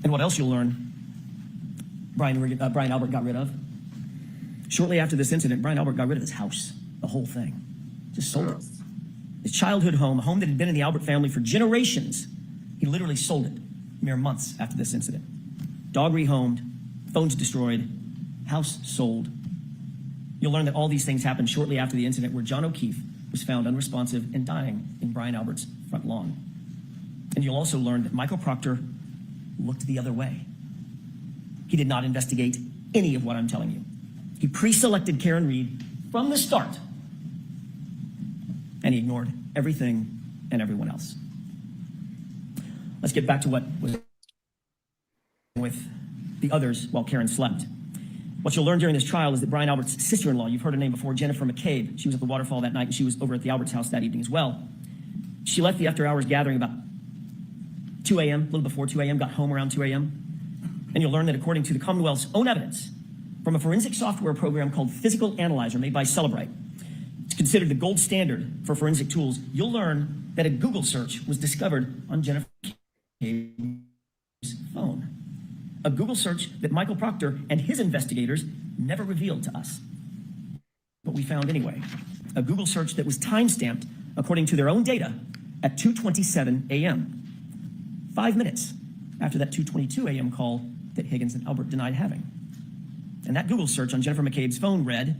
And what else you'll learn, Bryon Albert got rid of? Shortly after this incident, Bryon Albert got rid of his house, the whole thing. Just sold it. His childhood home, a home that had been in the Albert family for generations. He literally sold it mere months after this incident. Dog rehomed, phones destroyed, house sold. You'll learn that all these things happened shortly after the incident where John O'Keefe was found unresponsive and dying in Bryon Albert's front lawn. And you'll also learn that Michael Proctor looked the other way. He did not investigate any of what I'm telling you. He pre-selected Karen Reed from the start, and he ignored everything and everyone else. Let's get back to what was with the others while Karen slept. What you'll learn during this trial is that Bryon Albert's sister-in-law, you've heard her name before, Jennifer McCabe, she was at the waterfall that night and she was over at the Albert's house that evening as well. She left the after-hours gathering about 2 a.m., a little before 2 a.m., got home around 2 a.m. And you'll learn that according to the Commonwealth's own evidence, from a forensic software program called Physical Analyzer made by Celebrite, it's considered the gold standard for forensic tools, you'll learn that a Google search was discovered on Jennifer McCabe's phone. A Google search that Michael Proctor and his investigators never revealed to us. But we found anyway. A Google search that was timestamped, according to their own data, at 2:27 a.m. 5 minutes after that 2:22 a.m. call that Higgins and Albert denied having. And that Google search on Jennifer McCabe's phone read,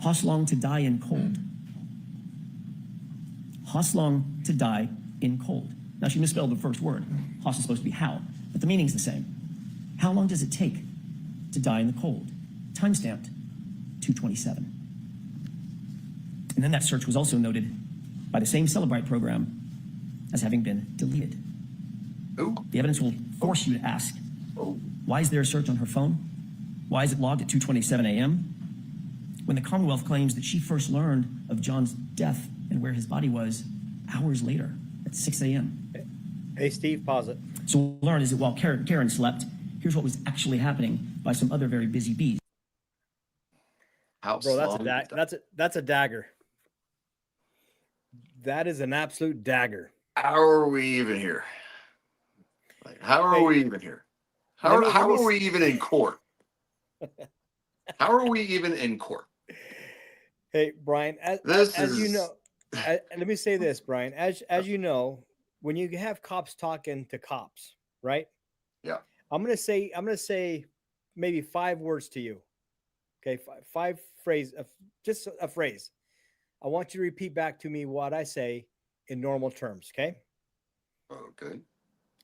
Hoslong to die in cold. Hoslong to die in cold. Now she misspelled the first word. Hos is supposed to be how, but the meaning's the same. How long does it take to die in the cold? Timestamped 2:27. And then that search was also noted by the same Celebrite program as having been deleted. Ooh. The evidence will force you to ask, why is there a search on her phone? Why is it logged at 2:27 a.m.? When the Commonwealth claims that she first learned of John's death and where his body was hours later at 6 a.m. Hey, Steve, pause it. So we'll learn is that while Karen slept, here's what was actually happening by some other very busy bees. How Bro, long that's a dagger. That is an absolute dagger. How are we even here? Like, how are we even here? How are we even in court? How are we even in court? Hey, Bryon, as you know, let me say this, Bryon, as you know, when you have cops talking to cops, right? Yeah. I'm gonna say maybe 5 words to you. Okay, five phrase, just a phrase. I want you to repeat back to me what I say in normal terms. Okay. Okay.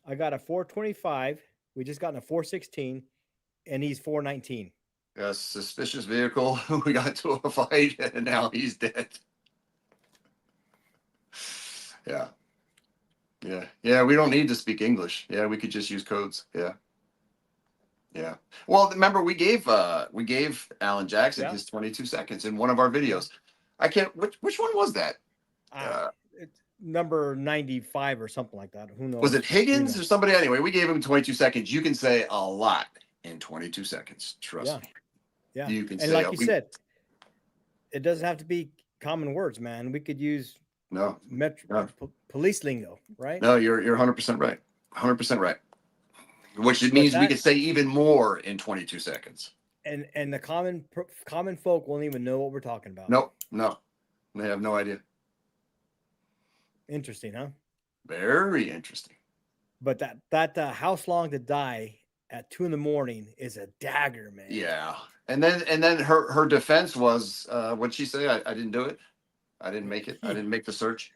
I got a 425. We just got in a 416, and he's 419. A suspicious vehicle. We got into a fight, and now he's dead. Yeah. Yeah. We don't need to speak English. Yeah, we could just use codes. Yeah. Well, remember we gave Alan Jackson his 22 seconds in one of our videos. I can't. Which one was that? It's number 95 or something like that. Who knows? Was it Higgins or somebody? Anyway, we gave him 22 seconds. You can say a lot in 22 seconds. Trust me. Yeah. You can and say, like you said, it doesn't have to be common words, man. We could use No, no, police lingo, right? no, you're 100% right. 100% right. Which it means we could say even more in 22 seconds. And the common folk won't even know what we're talking about. No, they have no idea. Interesting, huh? Very interesting. But that house long to die at 2 a.m. is a dagger, man. Yeah. And then her defense was, what'd she say? I didn't do it. I didn't make it. I didn't make the search.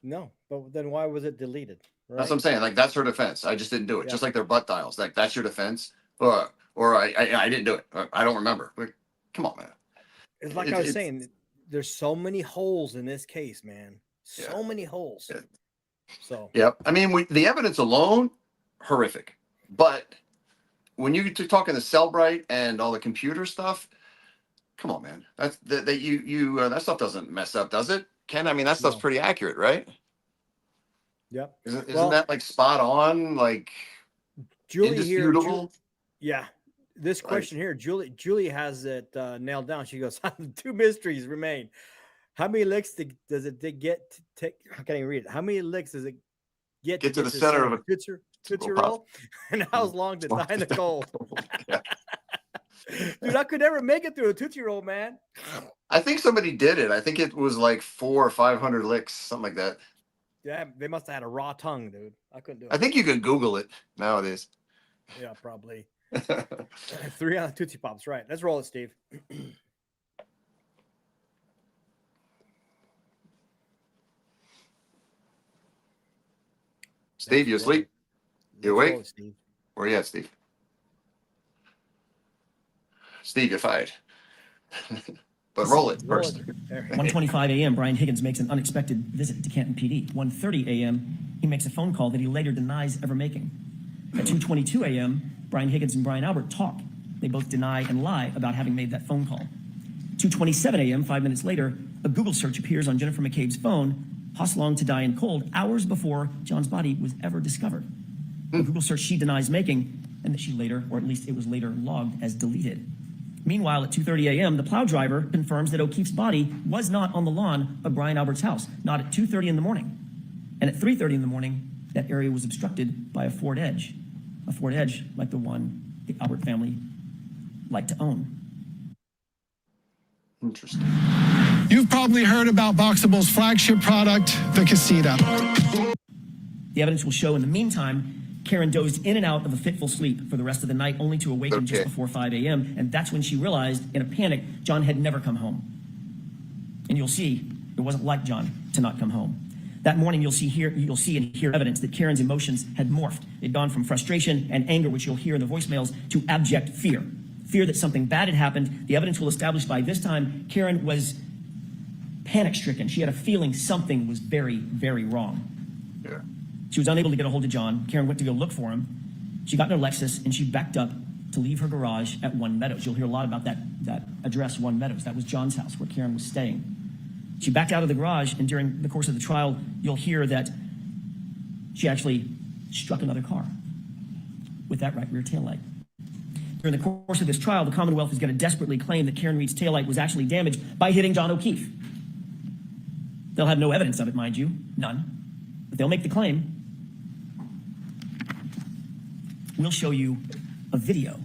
No, but then why was it deleted? Right? That's what I'm saying. Like, that's her defense. I just didn't do it. Yeah. Just like their butt dials. Like, that's your defense. Or I didn't do it. I don't remember. Like, come on, man. It's like I was saying, there's so many holes in this case, man. So many holes. Yeah. So Yep. I mean, the evidence alone, horrific. But when you're talking the Cellbrite and all the computer stuff, come on, man. That's that stuff doesn't mess up, does it? Ken, I mean, that stuff's pretty accurate, right? Yep. Isn't that like spot on, like Julie indisputable? Yeah. This question here, Julie has it nailed down. She goes, 2 mysteries remain. How many licks does it get to take? I can't even read it. How many licks does it get to the center of a Tootsie Roll? And how long to die in the cold? Dude, I could never make it through a Tootsie Roll, man. I think somebody did it. I think it was like 400 or 500 licks, something like that. Yeah, they must have had a raw tongue, dude. I couldn't do it. I think you can Google it nowadays. Yeah, probably. 3 on the Tootsie Pops, right. Let's roll it, Steve. Steve, you asleep? You awake? It, Steve. Where you at, Steve? Steve, you're fired. But roll it first. 1:25 a.m., Bryon Higgins makes an unexpected visit to Canton PD. 1:30 a.m., he makes a phone call that he later denies ever making. At 2:22 a.m., Bryon Higgins and Brian Albert talk. They both deny and lie about having made that phone call. 2:27 a.m., 5 minutes later, a Google search appears on Jennifer McCabe's phone, Hoss Long to die in cold, hours before John's body was ever discovered. A Google search she denies making, and that she later, or at least it was later logged as deleted. Meanwhile, at 2:30 a.m., the plow driver confirms that O'Keefe's body was not on the lawn of Brian Albert's house, not at 2:30 in the morning. And at 3:30 in the morning, that area was obstructed by a Ford Edge like the one the Albert family liked to own. Interesting. You've probably heard about Boxable's flagship product, the Casita. The evidence will show in the meantime, Karen dozed in and out of a fitful sleep for the rest of the night, only to awaken just before 5 a.m. And that's when she realized, in a panic, John had never come home. And you'll see, it wasn't like John to not come home. That morning, you'll see and hear evidence that Karen's emotions had morphed. It'd gone from frustration and anger, which you'll hear in the voicemails, to abject fear. Fear that something bad had happened. The evidence will establish by this time, Karen was panic-stricken. She had a feeling something was very, very wrong. Yeah. She was unable to get a hold of John. Karen went to go look for him. She got in her Lexus and she backed up to leave her garage at One Meadows. You'll hear a lot about that address, One Meadows. That was John's house where Karen was staying. She backed out of the garage, and during the course of the trial, you'll hear that she actually struck another car with that right rear taillight. During the course of this trial, the Commonwealth is going to desperately claim that Karen Reed's taillight was actually damaged by hitting John O'Keefe. They'll have no evidence of it, mind you, none, but they'll make the claim. We'll show you a video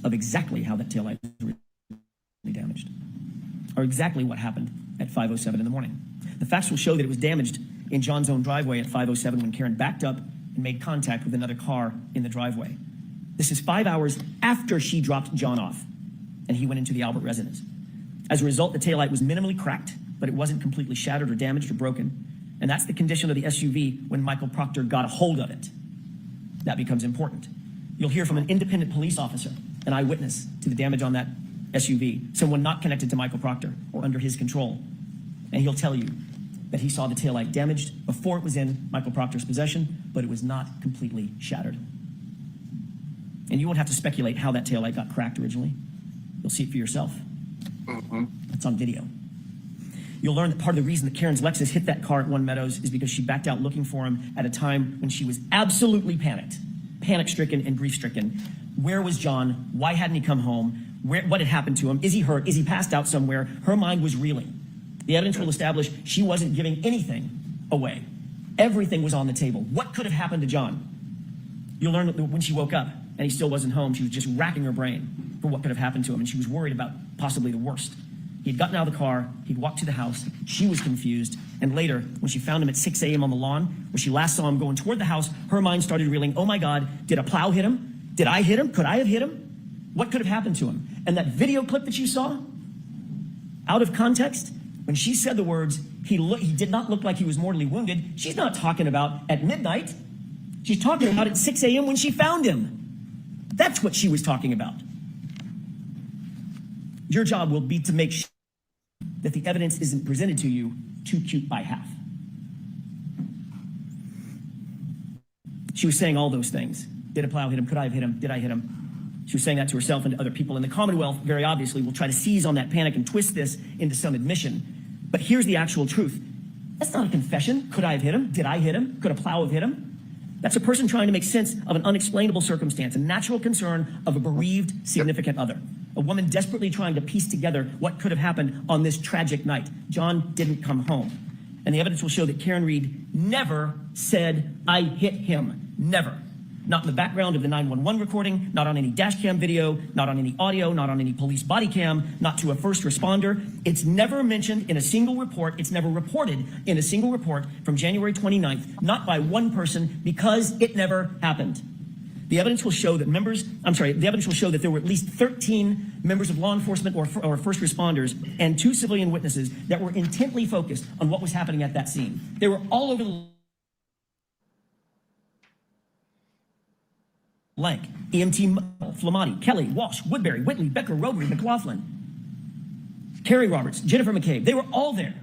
of exactly how that taillight was really damaged, or exactly what happened at 5:07 in the morning. The facts will show that it was damaged in John's own driveway at 5:07 when Karen backed up and made contact with another car in the driveway. This is 5 hours after she dropped John off and he went into the Albert residence. As a result, the taillight was minimally cracked, but it wasn't completely shattered or damaged or broken. And that's the condition of the SUV when Michael Proctor got a hold of it. That becomes important. You'll hear from an independent police officer, an eyewitness to the damage on that SUV, someone not connected to Michael Proctor or under his control. And he'll tell you that he saw the taillight damaged before it was in Michael Proctor's possession, but it was not completely shattered. And you won't have to speculate how that taillight got cracked originally. You'll see it for yourself. It's on video. You'll learn that part of the reason that Karen's Lexus hit that car at One Meadows is because she backed out looking for him at a time when she was absolutely panic-stricken and grief-stricken. Where was John? Why hadn't he come home? What had happened to him? Is he hurt? Is he passed out somewhere? Her mind was reeling. The evidence will establish she wasn't giving anything away. Everything was on the table. What could have happened to John? You'll learn that when she woke up and he still wasn't home, she was just racking her brain for what could have happened to him, and she was worried about possibly the worst. He had gotten out of the car, he'd walked to the house, she was confused, and later, when she found him at 6 a.m. on the lawn, where she last saw him going toward the house, her mind started reeling, oh my God, did a plow hit him? Did I hit him? Could I have hit him? What could have happened to him? And that video clip that you saw, out of context, when she said the words, he did not look like he was mortally wounded, she's not talking about at midnight. She's talking about at 6 a.m. when she found him. That's what she was talking about. Your job will be to make sure that the evidence isn't presented to you too cute by half. She was saying all those things. Did a plow hit him? Could I have hit him? Did I hit him? She was saying that to herself and to other people. And the Commonwealth, very obviously, will try to seize on that panic and twist this into some admission. But here's the actual truth. That's not a confession. Could I have hit him? Did I hit him? Could a plow have hit him? That's a person trying to make sense of an unexplainable circumstance, a natural concern of a bereaved significant other. A woman desperately trying to piece together what could have happened on this tragic night. John didn't come home. And the evidence will show that Karen Reed never said, I hit him. Never. Not in the background of the 911 recording, not on any dash cam video, not on any audio, not on any police body cam, not to a first responder. It's never mentioned in a single report. It's never reported in a single report from January 29th, not by one person, because it never happened. The evidence will show that the evidence will show that there were at least 13 members of law enforcement or first responders and 2 civilian witnesses that were intently focused on what was happening at that scene. They were all over the Blank, EMT Flamati, Kelly, Walsh, Woodbury, Whitley, Becker, Roby, McLaughlin, Carrie Roberts, Jennifer McCabe. They were all there,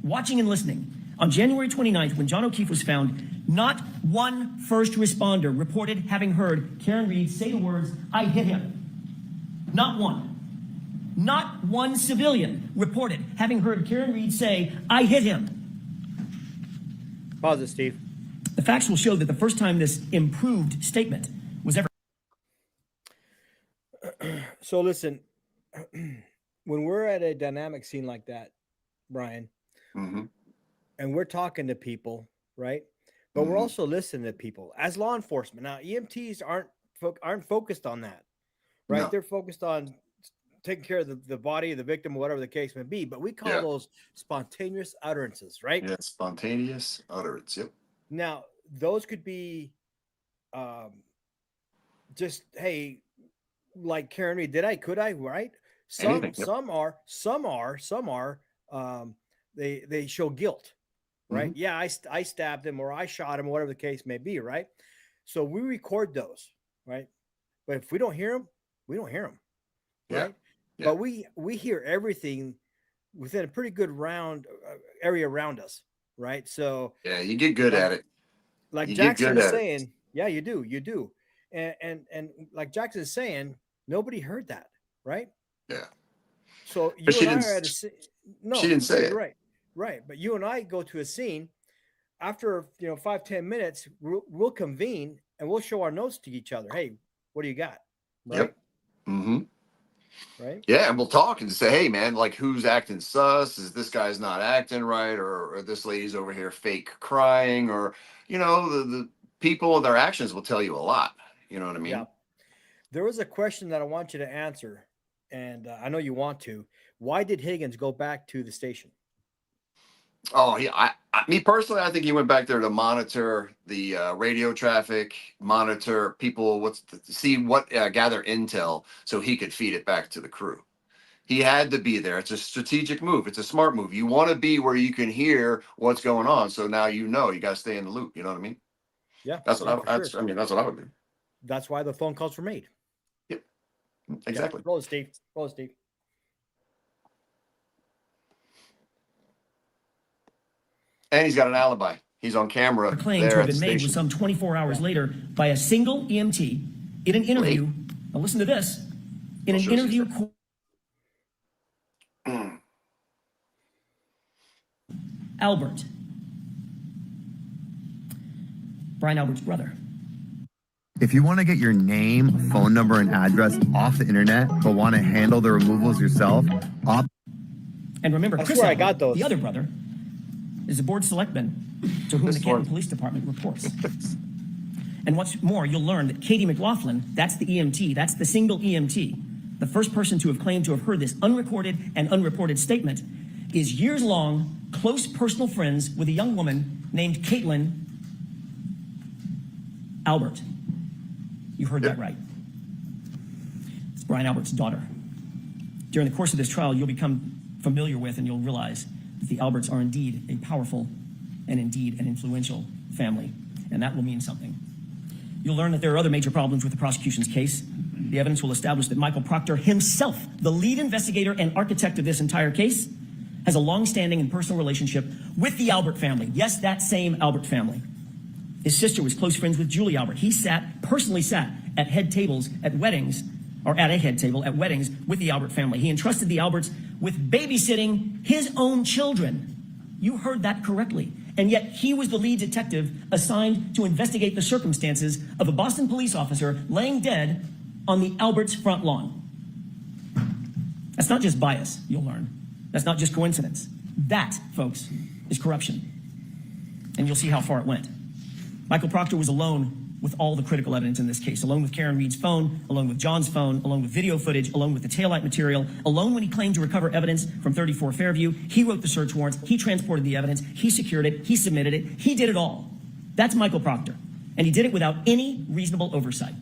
watching and listening. On January 29th, when John O'Keefe was found, not one first responder reported having heard Karen Reed say the words, I hit him. Not one. Not one civilian reported having heard Karen Reed say, I hit him. Pause it, Steve. The facts will show that the first time this improved statement was ever. So listen, when we're at a dynamic scene like that, Bryon, and we're talking to people, right? But we're also listening to people as law enforcement. Now, EMTs aren't focused on that, right? No. They're focused on taking care of the body of the victim, whatever the case may be. But we call those spontaneous utterances, right? Yeah, spontaneous utterance. Yep. Now, those could be just, hey, like Karen Reed, could I, right? Some are, they show guilt, right? Yeah, I stabbed him or I shot him, whatever the case may be, right? So we record those, right? But if we don't hear them, we don't hear them, right? Yeah. But we hear everything within a pretty good area around us, right? So yeah, you get good at it. Like Jackson was saying, yeah, you do. And like Jackson is saying, nobody heard that, right? Yeah. So you and I are at a she didn't say it. Right. But you and I go to a scene after 5-10 minutes, we'll convene and we'll show our notes to each other. Hey, what do you got? Right? Yep. Mm-hmm. Right. Yeah, and we'll talk and say, hey man, like who's acting sus? Is this guy's not acting right, or this lady's over here fake crying, or the people and their actions will tell you a lot. You know what I mean? Yeah. There was a question that I want you to answer, and I know you want to. Why did Higgins go back to the station? Oh, yeah. Me personally, I think he went back there to monitor the radio traffic, monitor people, gather intel so he could feed it back to the crew. He had to be there. It's a strategic move. It's a smart move. You want to be where you can hear what's going on. So now you got to stay in the loop. You know what I mean? Yeah. That's what that's what I would do. That's why the phone calls were made. Yep. Exactly. Yeah. Roll it, Steve. And he's got an alibi. He's on camera. The claim to have been made was some 24 hours later by a single EMT in an interview. Now listen to this. In an interview. Albert. Bryon Albert's brother. If you want to get your name, phone number, and address off the internet, but want to handle the removals yourself, And remember, I Chris swear I Albert, got those. the other brother, is a board selectman to whom This the Canton one. Police Department reports. And what's more, you'll learn that Katie McLaughlin, that's the EMT, that's the single EMT, the first person to have claimed to have heard this unrecorded and unreported statement, is years long, close personal friends with a young woman named Caitlin Albert. You heard that right. It's Bryon Albert's daughter. During the course of this trial, you'll become familiar with and you'll realize that the Alberts are indeed a powerful and indeed an influential family, and that will mean something. You'll learn that there are other major problems with the prosecution's case. The evidence will establish that Michael Proctor himself, the lead investigator and architect of this entire case, has a long-standing and personal relationship with the Albert family. Yes, that same Albert family. His sister was close friends with Julie Albert. He personally sat at head tables at weddings, or at a head table at weddings with the Albert family. He entrusted the Alberts with babysitting his own children. You heard that correctly. And yet he was the lead detective assigned to investigate the circumstances of a Boston police officer laying dead on the Alberts' front lawn. That's not just bias, you'll learn. That's not just coincidence. That, folks, is corruption. And you'll see how far it went. Michael Proctor was alone with all the critical evidence in this case, alone with Karen Reed's phone, alone with John's phone, alone with video footage, alone with the taillight material, alone when he claimed to recover evidence from 34 Fairview. He wrote the search warrants, he transported the evidence, he secured it, he submitted it, he did it all. That's Michael Proctor. And he did it without any reasonable oversight.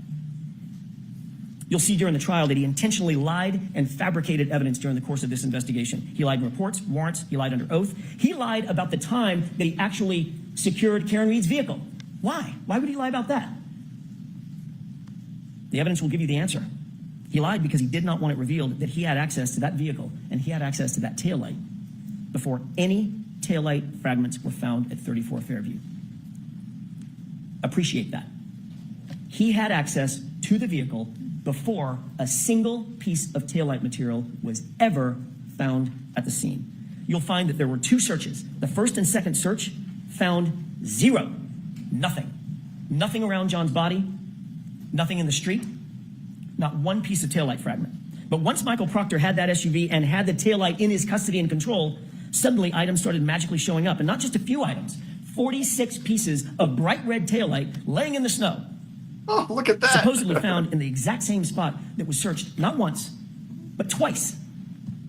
You'll see during the trial that he intentionally lied and fabricated evidence during the course of this investigation. He lied in reports, warrants, he lied under oath. He lied about the time that he actually secured Karen Reed's vehicle. Why? Why would he lie about that? The evidence will give you the answer. He lied because he did not want it revealed that he had access to that vehicle and he had access to that taillight before any taillight fragments were found at 34 Fairview. Appreciate that. He had access to the vehicle before a single piece of taillight material was ever found at the scene. You'll find that there were two searches. The first and second search found zero. Nothing. Nothing around John's body, nothing in the street, not one piece of taillight fragment. But once Michael Proctor had that SUV and had the taillight in his custody and control, suddenly items started magically showing up, and not just a few items, 46 pieces of bright red taillight laying in the snow. Oh, look at that. Supposedly found in the exact same spot that was searched not once, but twice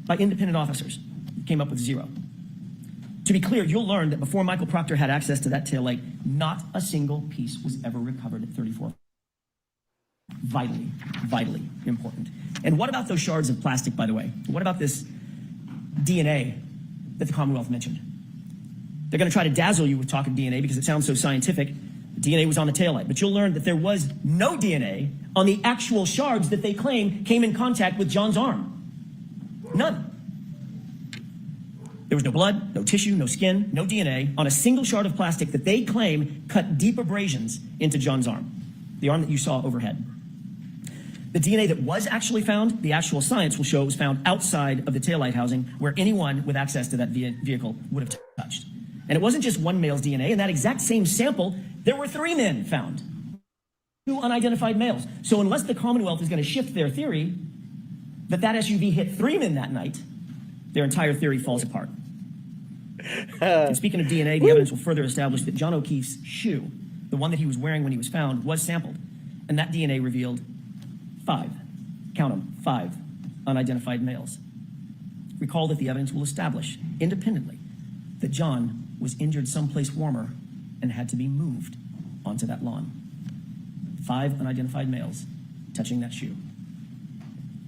by independent officers. Came up with zero. To be clear, you'll learn that before Michael Proctor had access to that taillight, not a single piece was ever recovered at 34. Vitally, vitally important. And what about those shards of plastic, by the way? What about this DNA that the Commonwealth mentioned? They're going to try to dazzle you with talk of DNA because it sounds so scientific. The DNA was on the taillight, but you'll learn that there was no DNA on the actual shards that they claim came in contact with John's arm. None. There was no blood, no tissue, no skin, no DNA on a single shard of plastic that they claim cut deep abrasions into John's arm, the arm that you saw overhead. The DNA that was actually found, the actual science will show it was found outside of the taillight housing where anyone with access to that vehicle would have touched. And it wasn't just one male's DNA. In that exact same sample, there were 3 men found, 2 unidentified males. So unless the Commonwealth is going to shift their theory that that SUV hit 3 men that night, their entire theory falls apart. And speaking of DNA, the evidence will further establish that John O'Keefe's shoe, the one that he was wearing when he was found, was sampled. And that DNA revealed 5, count them, 5 unidentified males. Recall that the evidence will establish independently that John was injured someplace warmer and had to be moved onto that lawn. 5 unidentified males touching that shoe.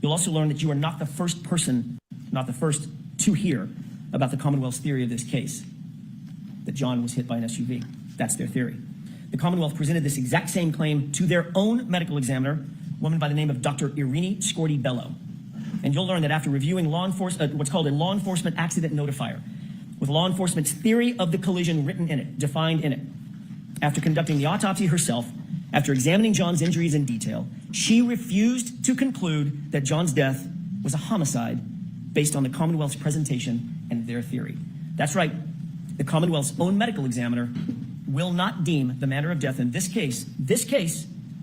You'll also learn that you are not the first person, not the first to hear about the Commonwealth's theory of this case, that John was hit by an SUV. That's their theory. The Commonwealth presented this exact same claim to their own medical examiner, a woman by the name of Dr. Irini Scorti-Bello. And you'll learn that after reviewing what's called a law enforcement accident notifier, with law enforcement's theory of the collision written in it, defined in it, after conducting the autopsy herself, after examining John's injuries in detail, she refused to conclude that John's death was a homicide based on the Commonwealth's presentation and their theory. That's right. The Commonwealth's own medical examiner will not deem the manner of death in this case,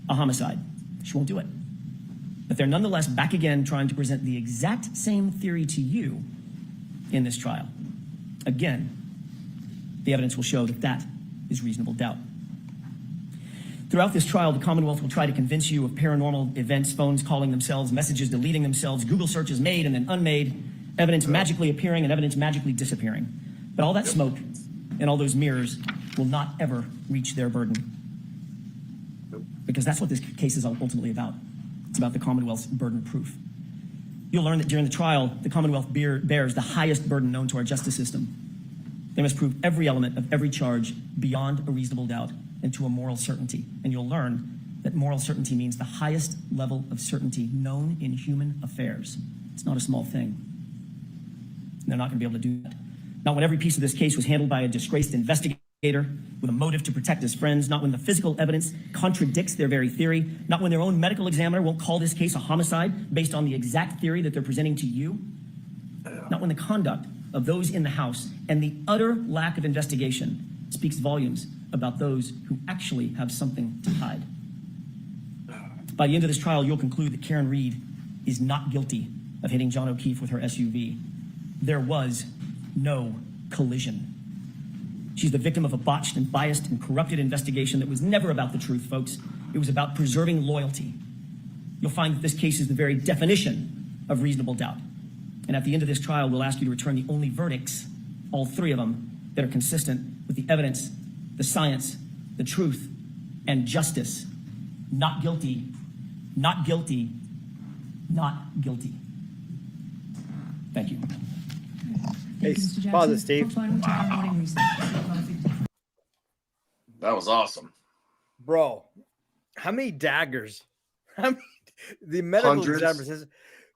a homicide. She won't do it. But they're nonetheless back again trying to present the exact same theory to you in this trial. Again, the evidence will show that that is reasonable doubt. Throughout this trial, the Commonwealth will try to convince you of paranormal events, phones calling themselves, messages deleting themselves, Google searches made and then unmade, evidence magically appearing and evidence magically disappearing. But all that smoke and all those mirrors will not ever reach their burden. Because that's what this case is ultimately about. It's about the Commonwealth's burden of proof. You'll learn that during the trial, the Commonwealth bears the highest burden known to our justice system. They must prove every element of every charge beyond a reasonable doubt and to a moral certainty. And you'll learn that moral certainty means the highest level of certainty known in human affairs. It's not a small thing. And they're not going to be able to do that. Not when every piece of this case was handled by a disgraced investigator with a motive to protect his friends, not when the physical evidence contradicts their very theory, not when their own medical examiner won't call this case a homicide based on the exact theory that they're presenting to you, not when the conduct of those in the House and the utter lack of investigation speaks volumes about those who actually have something to hide. By the end of this trial, you'll conclude that Karen Reed is not guilty of hitting John O'Keefe with her SUV. There was no collision. She's the victim of a botched and biased and corrupted investigation that was never about the truth, folks. It was about preserving loyalty. You'll find that this case is the very definition of reasonable doubt. And at the end of this trial, we'll ask you to return the only verdicts, all three of them, that are consistent with the evidence, the science, the truth, and justice. Not guilty, not guilty, not guilty. Thank you. Hey, pause it, Steve. That was awesome. Bro, how many daggers? How many? The medical Hundreds. examiner says,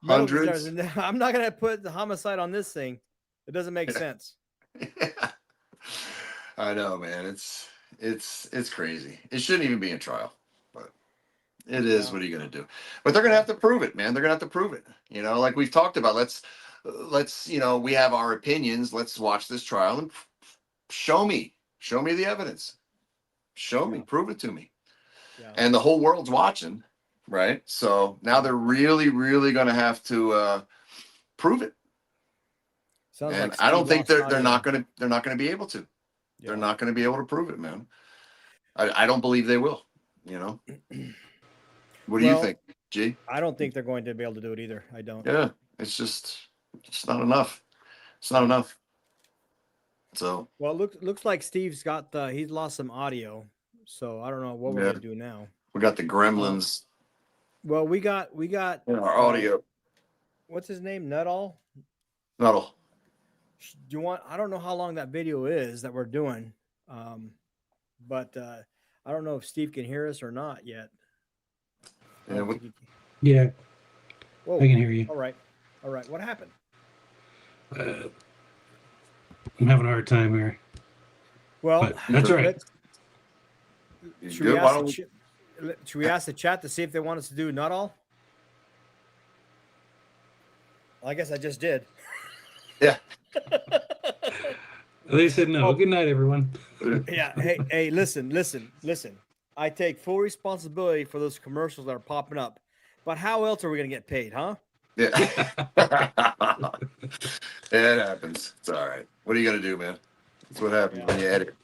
Hundreds. I'm not going to put the homicide on this thing. It doesn't make sense. Yeah. I know, man. It's crazy. It shouldn't even be in trial, but it is. Yeah. What are you going to do? But they're going to have to prove it, man. They're going to have to prove it. You know, like we've talked about. Let's, you know, we have our opinions. Let's watch this trial and show me the evidence. Show me, prove it to me. Yeah. And the whole world's watching, right? So now they're really, really going to have to prove it. Sounds And like I don't Steve think lost they're audio. not going to be able to. Yeah. They're not going to be able to prove it, man. I don't believe they will. You know. What do you Well, think, G? I don't think they're going to be able to do it either. I don't. Yeah, it's not enough. It's not enough. So Well, looks like Steve's got he's lost some audio, so I don't know what we're Yeah. gonna do now. we got the gremlins Well, we got in our audio. what's his name? Nuttall. Nuttall. Do you want? I don't know how long that video is that we're doing, but I don't know if Steve can hear us or not yet. I Yeah, don't what- think he can. Yeah, Whoa. I can hear you. All right. What happened? I'm having a hard time here. Well, But that's all right. let's- You Should we, good? ask should we ask the chat to see if they want us to do Nuttall? I guess I just did. Yeah. They said no. Oh. Good night, everyone. Yeah. Hey, listen. I take full responsibility for those commercials that are popping up. But how else are we going to get paid, huh? Yeah. It happens. It's all right. What are you gonna do, man? That's what happens when you edit.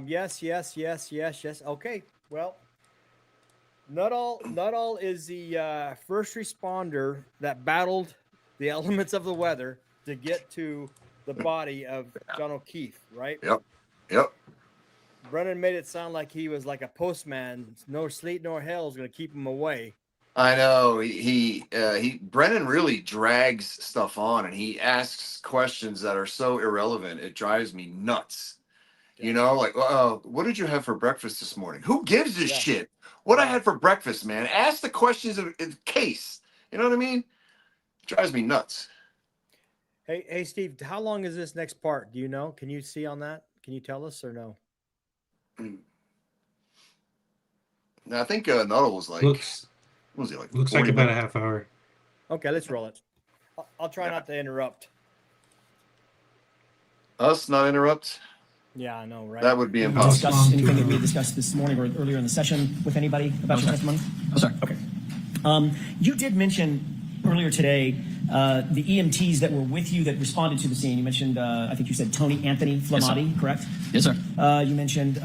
Yes. Okay. Well, Nuttall is the first responder that battled the elements of the weather to get to the body of John O'Keefe, right? Yep. Brennan made it sound like he was like a postman. No sleet nor hail is going to keep him away. I know Brennan really drags stuff on, and he asks questions that are so irrelevant. It drives me nuts. You know, like, what did you have for breakfast this morning? Who gives a shit what I had for breakfast, man? Ask the questions in case. You know what I mean? It drives me nuts. Hey, Steve, how long is this next part? Do you know? Can you see on that? Can you tell us or no? Now, I think Nuttall was like, Looks what was he like? like 40 about a minutes? half hour. Okay, let's roll it. I'll try not to interrupt. Us not interrupt. Yeah, I know, right? That would be Yeah. impossible. Discuss anything that we discussed this morning or earlier in the session with anybody about your testimony? Oh, sorry. Okay. You did mention earlier today The EMTs that were with you that responded to the scene, you mentioned, I think you said Tony Anthony Flamati, Yes, correct? Yes, sir. You mentioned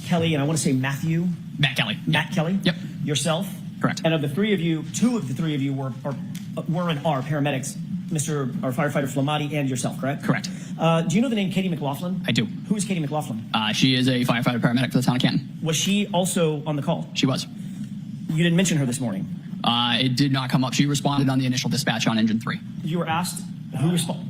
Kelly, and I want to say Matt Kelly. Yep. Yourself. Correct. And of the three of you, two of the three of you were and are paramedics, our firefighter Flamati and yourself, correct? Correct. Do you know the name Katie McLaughlin? I do. Who is Katie McLaughlin? She is a firefighter paramedic for the town of Canton. Was she also on the call? She was. You didn't mention her this morning. It did not come up. She responded on the initial dispatch on engine 3. You were asked who responded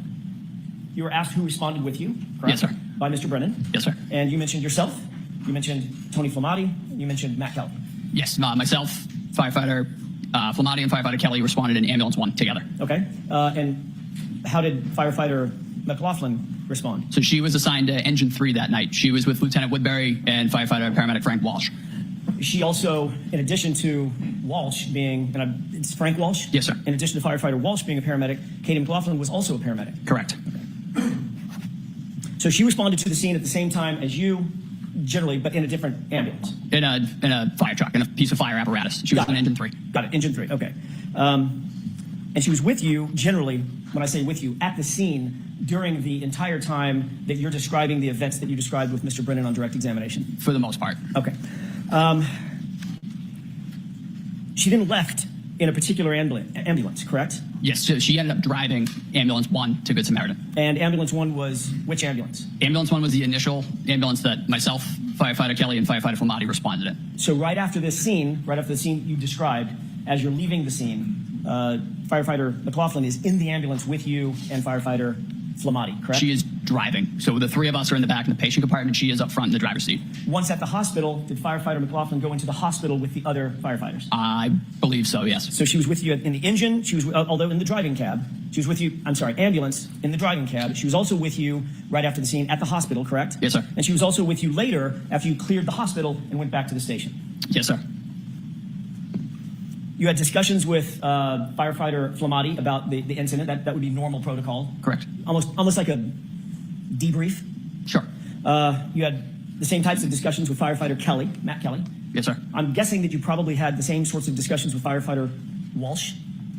with you, correct? Yes, sir. By Mr. Brennan? Yes, sir. And you mentioned yourself. You mentioned Tony Flamati. You mentioned Matt Kelly. Yes, myself, firefighter Flamati, and firefighter Kelly responded in ambulance 1 together. Okay. And how did firefighter McLaughlin respond? So she was assigned to engine 3 that night. She was with Lieutenant Woodbury and firefighter paramedic Frank Walsh. She also, in addition to Walsh being, it's Frank Walsh? Yes, sir. In addition to firefighter Walsh being a paramedic, Katie McLaughlin was also a paramedic. Correct. So she responded to the scene at the same time as you, generally, but in a different ambulance. In a fire truck, in a piece of fire apparatus. She was on engine 3. Got it, engine 3, okay. And she was with you, generally, when I say with you, at the scene during the entire time that you're describing the events that you described with Mr. Brennan on direct examination? For the most part. Okay. She then left in a particular ambulance, correct? Yes, so she ended up driving ambulance 1 to Good Samaritan. And ambulance 1 was which ambulance? Ambulance 1 was the initial ambulance that myself, firefighter Kelly, and firefighter Flamati responded in. So right after the scene you described, as you're leaving the scene, firefighter McLaughlin is in the ambulance with you and firefighter Flamati, correct? She is driving. So the 3 of us are in the back in the patient compartment. She is up front in the driver's seat. Once at the hospital, did firefighter McLaughlin go into the hospital with the other firefighters? I believe so, yes. So she was with you in the engine, she was, although in the driving cab, she was with you, ambulance in the driving cab. She was also with you right after the scene at the hospital, correct? Yes, sir. And she was also with you later after you cleared the hospital and went back to the station? Yes, sir. You had discussions with firefighter Flamati about the incident. That would be normal protocol. Correct. Almost like a debrief. Sure. You had the same types of discussions with firefighter Kelly, Matt Kelly. Yes, sir. I'm guessing that you probably had the same sorts of discussions with firefighter Walsh.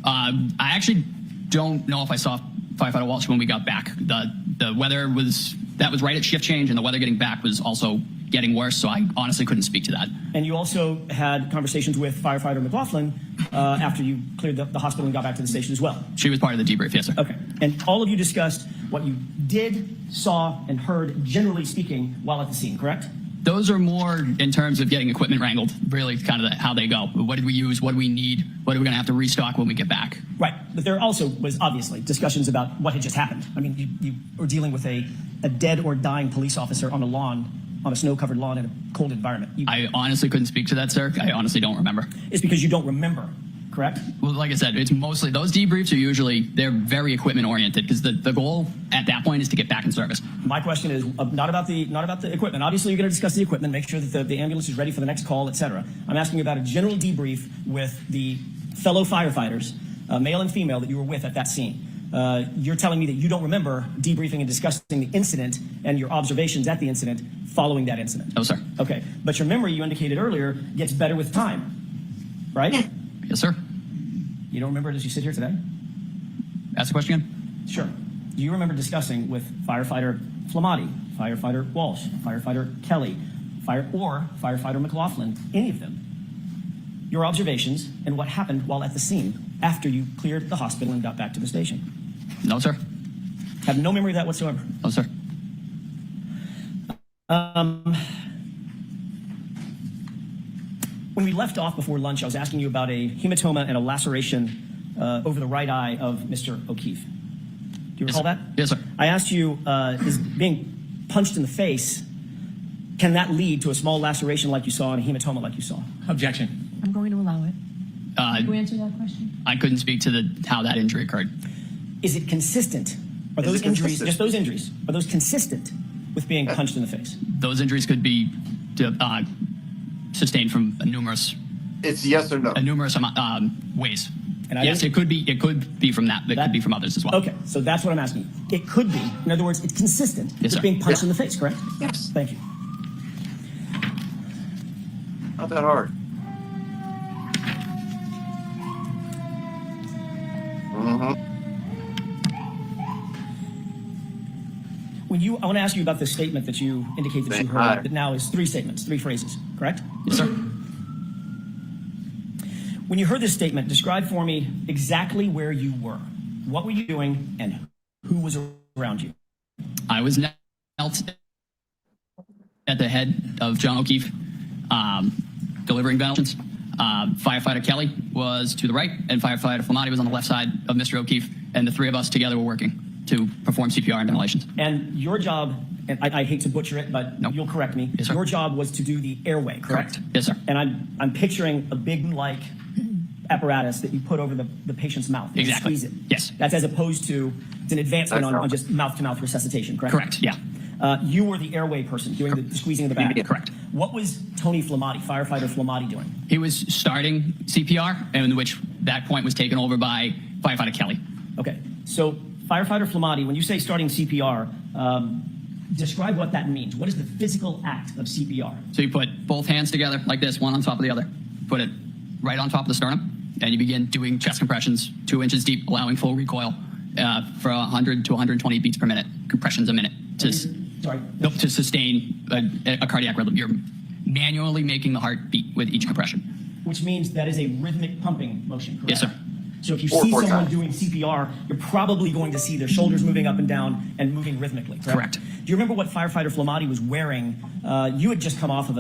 I actually don't know if I saw firefighter Walsh when we got back. The weather was right at shift change, and the weather getting back was also getting worse, so I honestly couldn't speak to that. And you also had conversations with firefighter McLaughlin after you cleared the hospital and got back to the station as well. She was part of the debrief, yes, sir. Okay. And all of you discussed what you did, saw, and heard, generally speaking, while at the scene, correct? Those are more in terms of getting equipment wrangled, really kind of how they go. What did we use? What do we need? What are we going to have to restock when we get back? Right. But there also was obviously discussions about what had just happened. I mean, you were dealing with a dead or dying police officer on a lawn, on a snow-covered lawn in a cold environment. I honestly couldn't speak to that, sir. I honestly don't remember. It's because you don't remember, correct? Well, like I said, it's mostly, those debriefs are usually, they're very equipment-oriented because the goal at that point is to get back in service. My question is not about the equipment. Obviously, you're going to discuss the equipment, make sure that the ambulance is ready for the next call, etc. I'm asking about a general debrief with the fellow firefighters, male and female, that you were with at that scene. You're telling me that you don't remember debriefing and discussing the incident and your observations at the incident following that incident? No, sir. Okay. But your memory, you indicated earlier, gets better with time, right? Yes, sir. You don't remember it as you sit here today? Ask the question again. Sure. Do you remember discussing with firefighter Flamati, firefighter Walsh, firefighter Kelly, firefighter McLaughlin, any of them, your observations and what happened while at the scene after you cleared the hospital and got back to the station? No, sir. Have no memory of that whatsoever? No, sir. When we left off before lunch, I was asking you about a hematoma and a laceration over the right eye of Mr. O'Keefe. Do you recall that? Yes, sir. I asked you, is being punched in the face, can that lead to a small laceration like you saw and a hematoma like you saw? Objection. I'm going to allow it. Did you answer that question? I couldn't speak to how that injury occurred. Is it consistent? Are those injuries, just those injuries, are those consistent with being punched in the face? Those injuries could be sustained from numerous. It's yes or no. Numerous ways. And yes, it could be from that. It could be from others as well. Okay, so that's what I'm asking you. It could be. In other words, it's consistent Yes, with sir. being punched in the face, correct? Yes. Thank you. Not that hard. I want to ask you about the statement that you indicate that you heard that now is 3 statements, 3 phrases, correct? Yes, sir. When you heard this statement, describe for me exactly where you were. What were you doing and who was around you? I was knelt at the head of John O'Keefe, delivering ventilations. Firefighter Kelly was to the right, and Firefighter Flamati was on the left side of Mr. O'Keefe, and the 3 of us together were working to perform CPR and ventilations. And your job, and I hate to butcher it, but you'll correct me. Yes, sir. Your job was to do the airway, correct? Yes, sir. And I'm picturing a big like apparatus that you put over the patient's mouth. And Exactly. Squeeze it. Yes. That's as opposed to, it's an advancement on just mouth-to-mouth resuscitation, correct? Correct, yeah. You were the airway person doing the squeezing of the back. Correct. What was Tony Flamati, firefighter Flamati, doing? He was starting CPR, and which that point was taken over by Firefighter Kelly. Okay, so firefighter Flamati, when you say starting CPR, describe what that means. What is the physical act of CPR? So you put both hands together like this, one on top of the other. Put it right on top of the sternum, and you begin doing chest compressions 2 inches deep, allowing full recoil for 100 to 120 beats per minute, compressions a minute to sustain a cardiac rhythm. You're manually making the heart beat with each compression. Which means that is a rhythmic pumping motion, correct? Yes, sir. So if you see someone doing CPR, you're probably going to see their shoulders moving up and down and moving rhythmically, correct? Do you remember what firefighter Flamati was wearing? You had just come off of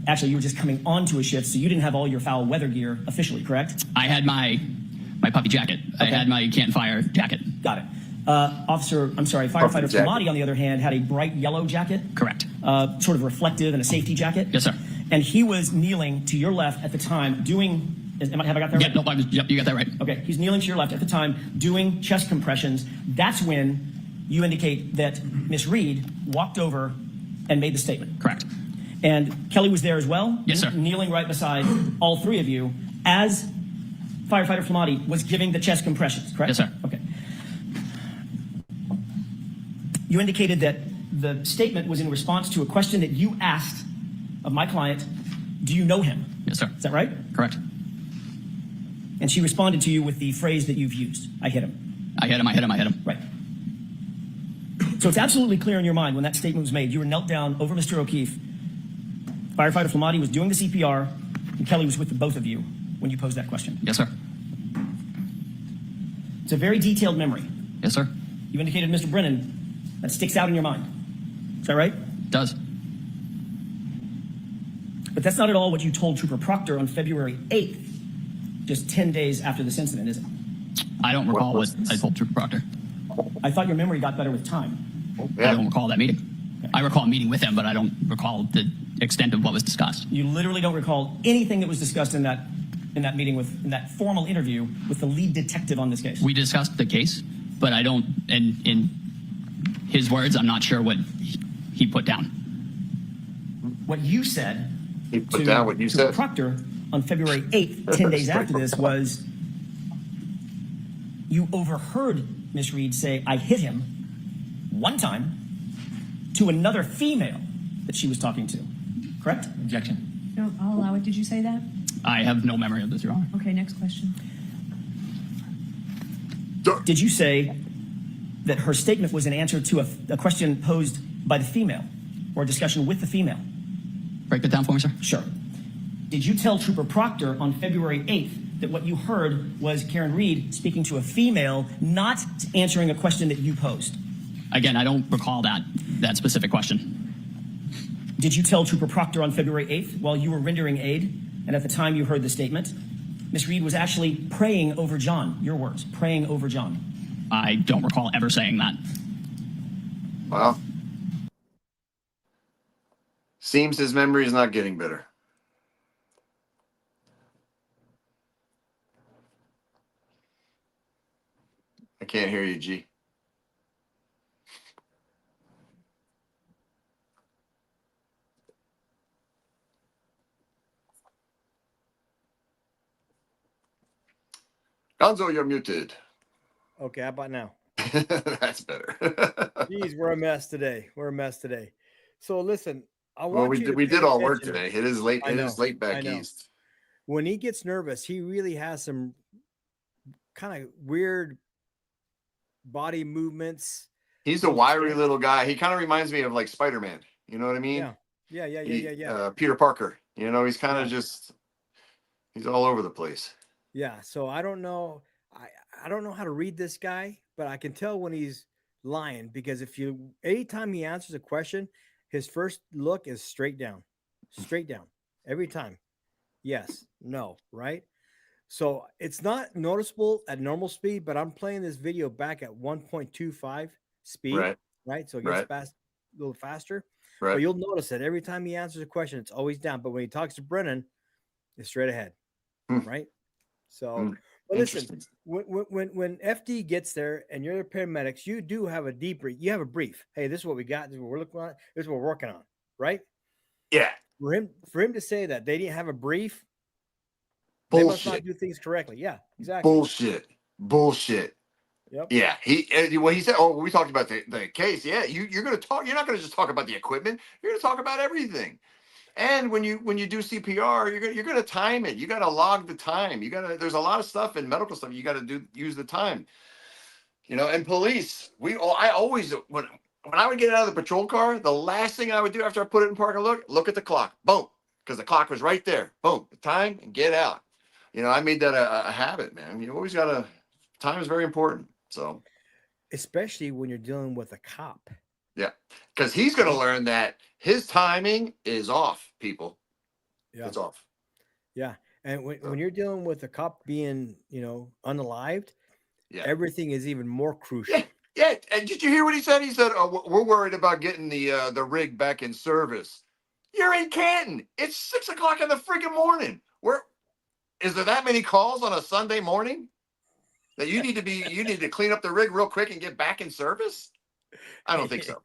actually you were just coming onto a shift, so you didn't have all your foul weather gear officially, correct? I had my puppy jacket. Okay. I had my can't fire jacket. Got it. Firefighter Flamati, on the other hand, had a bright yellow jacket. Correct. Sort of reflective and a safety jacket. Yes, sir. And he was kneeling to your left at the time doing, have I got that right? Yep, you got that right. Okay, he's kneeling to your left at the time doing chest compressions. That's when you indicate that Miss Reed walked over and made the statement. Correct. And Kelly was there as well? Yes, sir. Kneeling right beside all 3 of you as firefighter Flamati was giving the chest compressions, correct? Yes, sir. Okay. You indicated that the statement was in response to a question that you asked of my client, do you know him? Yes, sir. Is that right? Correct. And she responded to you with the phrase that you've used, I hit him. I hit him, I hit him, I hit him. Right. So it's absolutely clear in your mind when that statement was made. You were knelt down over Mr. O'Keefe. Firefighter Flamati was doing the CPR, and Kelly was with the both of you when you posed that question. Yes, sir. It's a very detailed memory. Yes, sir. You indicated, Mr. Brennan, that sticks out in your mind. Is that right? It does. But that's not at all what you told Trooper Proctor on February 8th, just 10 days after this incident, is it? I don't recall what I told Trooper Proctor. I thought your memory got better with time. Yeah. I don't recall that meeting. Okay. I recall meeting with him, but I don't recall the extent of what was discussed. You literally don't recall anything that was discussed in that meeting in that formal interview with the lead detective on this case. We discussed the case, but I don't, in his words, I'm not sure what he put down. What you said he put down what you said. Proctor on February 8th, 10 days after this, was you overheard Miss Reed say, I hit him one time to another female that she was talking to. Correct? Objection. No, I'll allow it. Did you say that? I have no memory of this, Your Honor. Okay, next question. Did you say that her statement was an answer to a question posed by the female or a discussion with the female? Break that down for me, sir. Sure. Did you tell Trooper Proctor on February 8th that what you heard was Karen Reed speaking to a female, not answering a question that you posed? Again, I don't recall that specific question. Did you tell Trooper Proctor on February 8th while you were rendering aid, and at the time you heard the statement, Miss Reed was actually praying over John, your words, praying over John? I don't recall ever saying that. Well, seems his memory is not getting better. I can't hear you, G. Gonzo, you're muted. Okay, how about now? That's better. Jeez, we're a mess today. We're a mess today. So listen, we did all work today. It is late. It is late back east. When he gets nervous, he really has some kind of weird body movements. He's a wiry little guy. He kind of reminds me of like Spider-Man. You know what I mean? Yeah. Peter Parker. You know, he's kind of Yeah. he's all over the place. Yeah. So I don't know. I don't know how to read this guy, but I can tell when he's lying because anytime he answers a question, his first look is straight down every time. Yes, no, right? So it's not noticeable at normal speed, but I'm playing this video back at 1.25 speed, right? So it gets fast, a little faster. Right. But you'll notice that every time he answers a question, it's always down. But when he talks to Brennan, it's straight ahead, right? So, but listen, when FD gets there and you're the paramedics, you do have a brief. Hey, this is what we got. This is what we're looking at. This is what we're working on, right? Yeah. For him to say that they didn't have a brief, bullshit. They must not do things correctly. Yeah, exactly. Bullshit. Yep. Yeah. He said, oh, we talked about the case. Yeah. You're going to talk. You're not going to just talk about the equipment. You're going to talk about everything. And when you do CPR, you're going to time it. You got to log the time. There's a lot of stuff in medical stuff. You got to use the time, you know, and police. I always, when I would get out of the patrol car, the last thing I would do after I put it in park and look at the clock, boom, because the clock was right there. Boom, the time and get out. You know, I made that a habit, man. You always time is very important. So, especially when you're dealing with a cop. Yeah, because he's going to learn that his timing is off, people. Yeah, it's off. Yeah, and when you're dealing with a cop being, unalived, everything is even more crucial. Yeah. And did you hear what he said? He said, "Oh, we're worried about getting the rig back in service." You're in Canton. It's 6 o'clock in the freaking morning. Is there that many calls on a Sunday morning that you need to clean up the rig real quick and get back in service? I don't think so.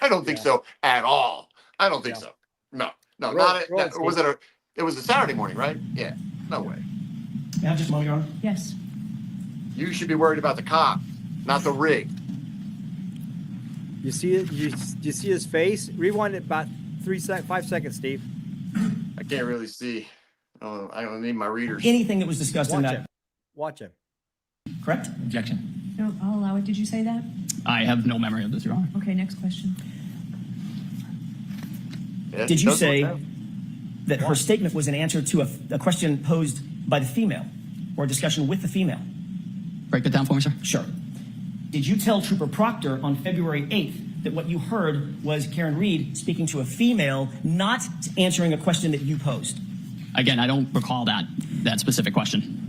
I don't think so at all. I don't think so. No, it was a Saturday morning, right? Yeah, no way. May I have just a moment, Your Honor? Yes. You should be worried about the cop, not the rig. You see it? You see his face? Rewind it about 5 seconds, Steve. I can't really see. I don't need my readers. Anything that was discussed in that. Watch him. Correct? Objection. No, I'll allow it. Did you say that? I have no memory of this, Your Honor. Okay, next question. Did you say that her statement was an answer to a question posed by the female or a discussion with the female? Break that down for me, sir. Sure. Did you tell Trooper Proctor on February 8th that what you heard was Karen Reed speaking to a female, not answering a question that you posed? Again, I don't recall that specific question.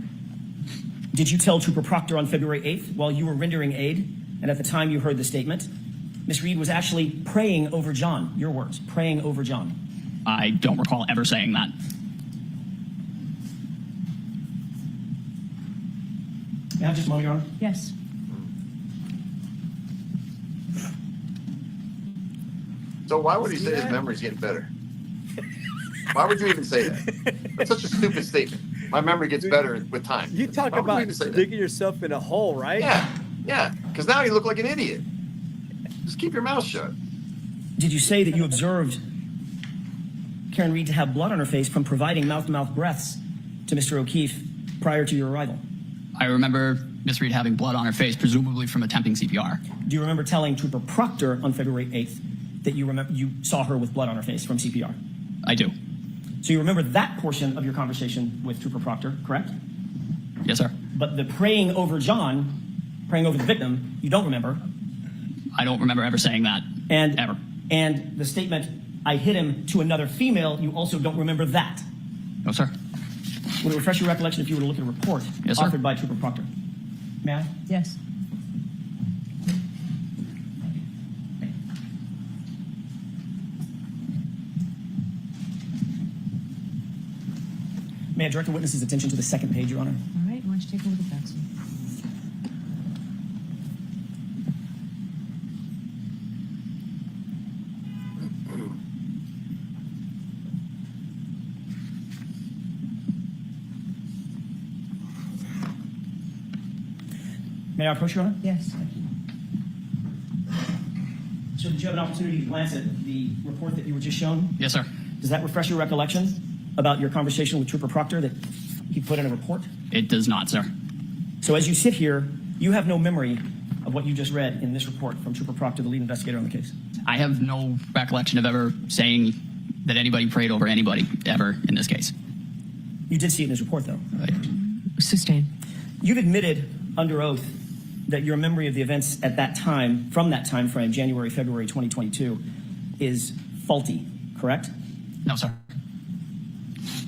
Did you tell Trooper Proctor on February 8th while you were rendering aid, and at the time you heard the statement, Miss Reed was actually praying over John? Your words, praying over John. I don't recall ever saying that. May I have just a moment, Your Honor? Yes. So why would he say his memory's getting better? Why would you even say that? That's such a stupid statement. My memory gets better with time. You talk about digging yourself in a hole, right? Yeah. Because now you look like an idiot. Just keep your mouth shut. Did you say that you observed Karen Reed to have blood on her face from providing mouth-to-mouth breaths to Mr. O'Keefe prior to your arrival? I remember Miss Reed having blood on her face, presumably from attempting CPR. Do you remember telling Trooper Proctor on February 8th that you saw her with blood on her face from CPR? I do. So you remember that portion of your conversation with Trooper Proctor, correct? Yes, sir. But the praying over John, praying over the victim, you don't remember. I don't remember ever saying that. Ever. And the statement, I hit him, to another female, you also don't remember that. No, sir. Would it refresh your recollection if you were to look at a report authored by Trooper Proctor? May I? Yes. May I direct the witness's attention to the second page, Your Honor? All right, why don't you take a look at that, sir? May I approach, Your Honor? Yes. So did you have an opportunity to glance at the report that you were just shown? Yes, sir. Does that refresh your recollection about your conversation with Trooper Proctor that he put in a report? It does not, sir. So as you sit here, you have no memory of what you just read in this report from Trooper Proctor, the lead investigator on the case? I have no recollection of ever saying that anybody prayed over anybody ever in this case. You did see it in his report, though. Sustain. You've admitted under oath that your memory of the events at that time, from that time frame, January, February 2022, is faulty, correct? No, sir.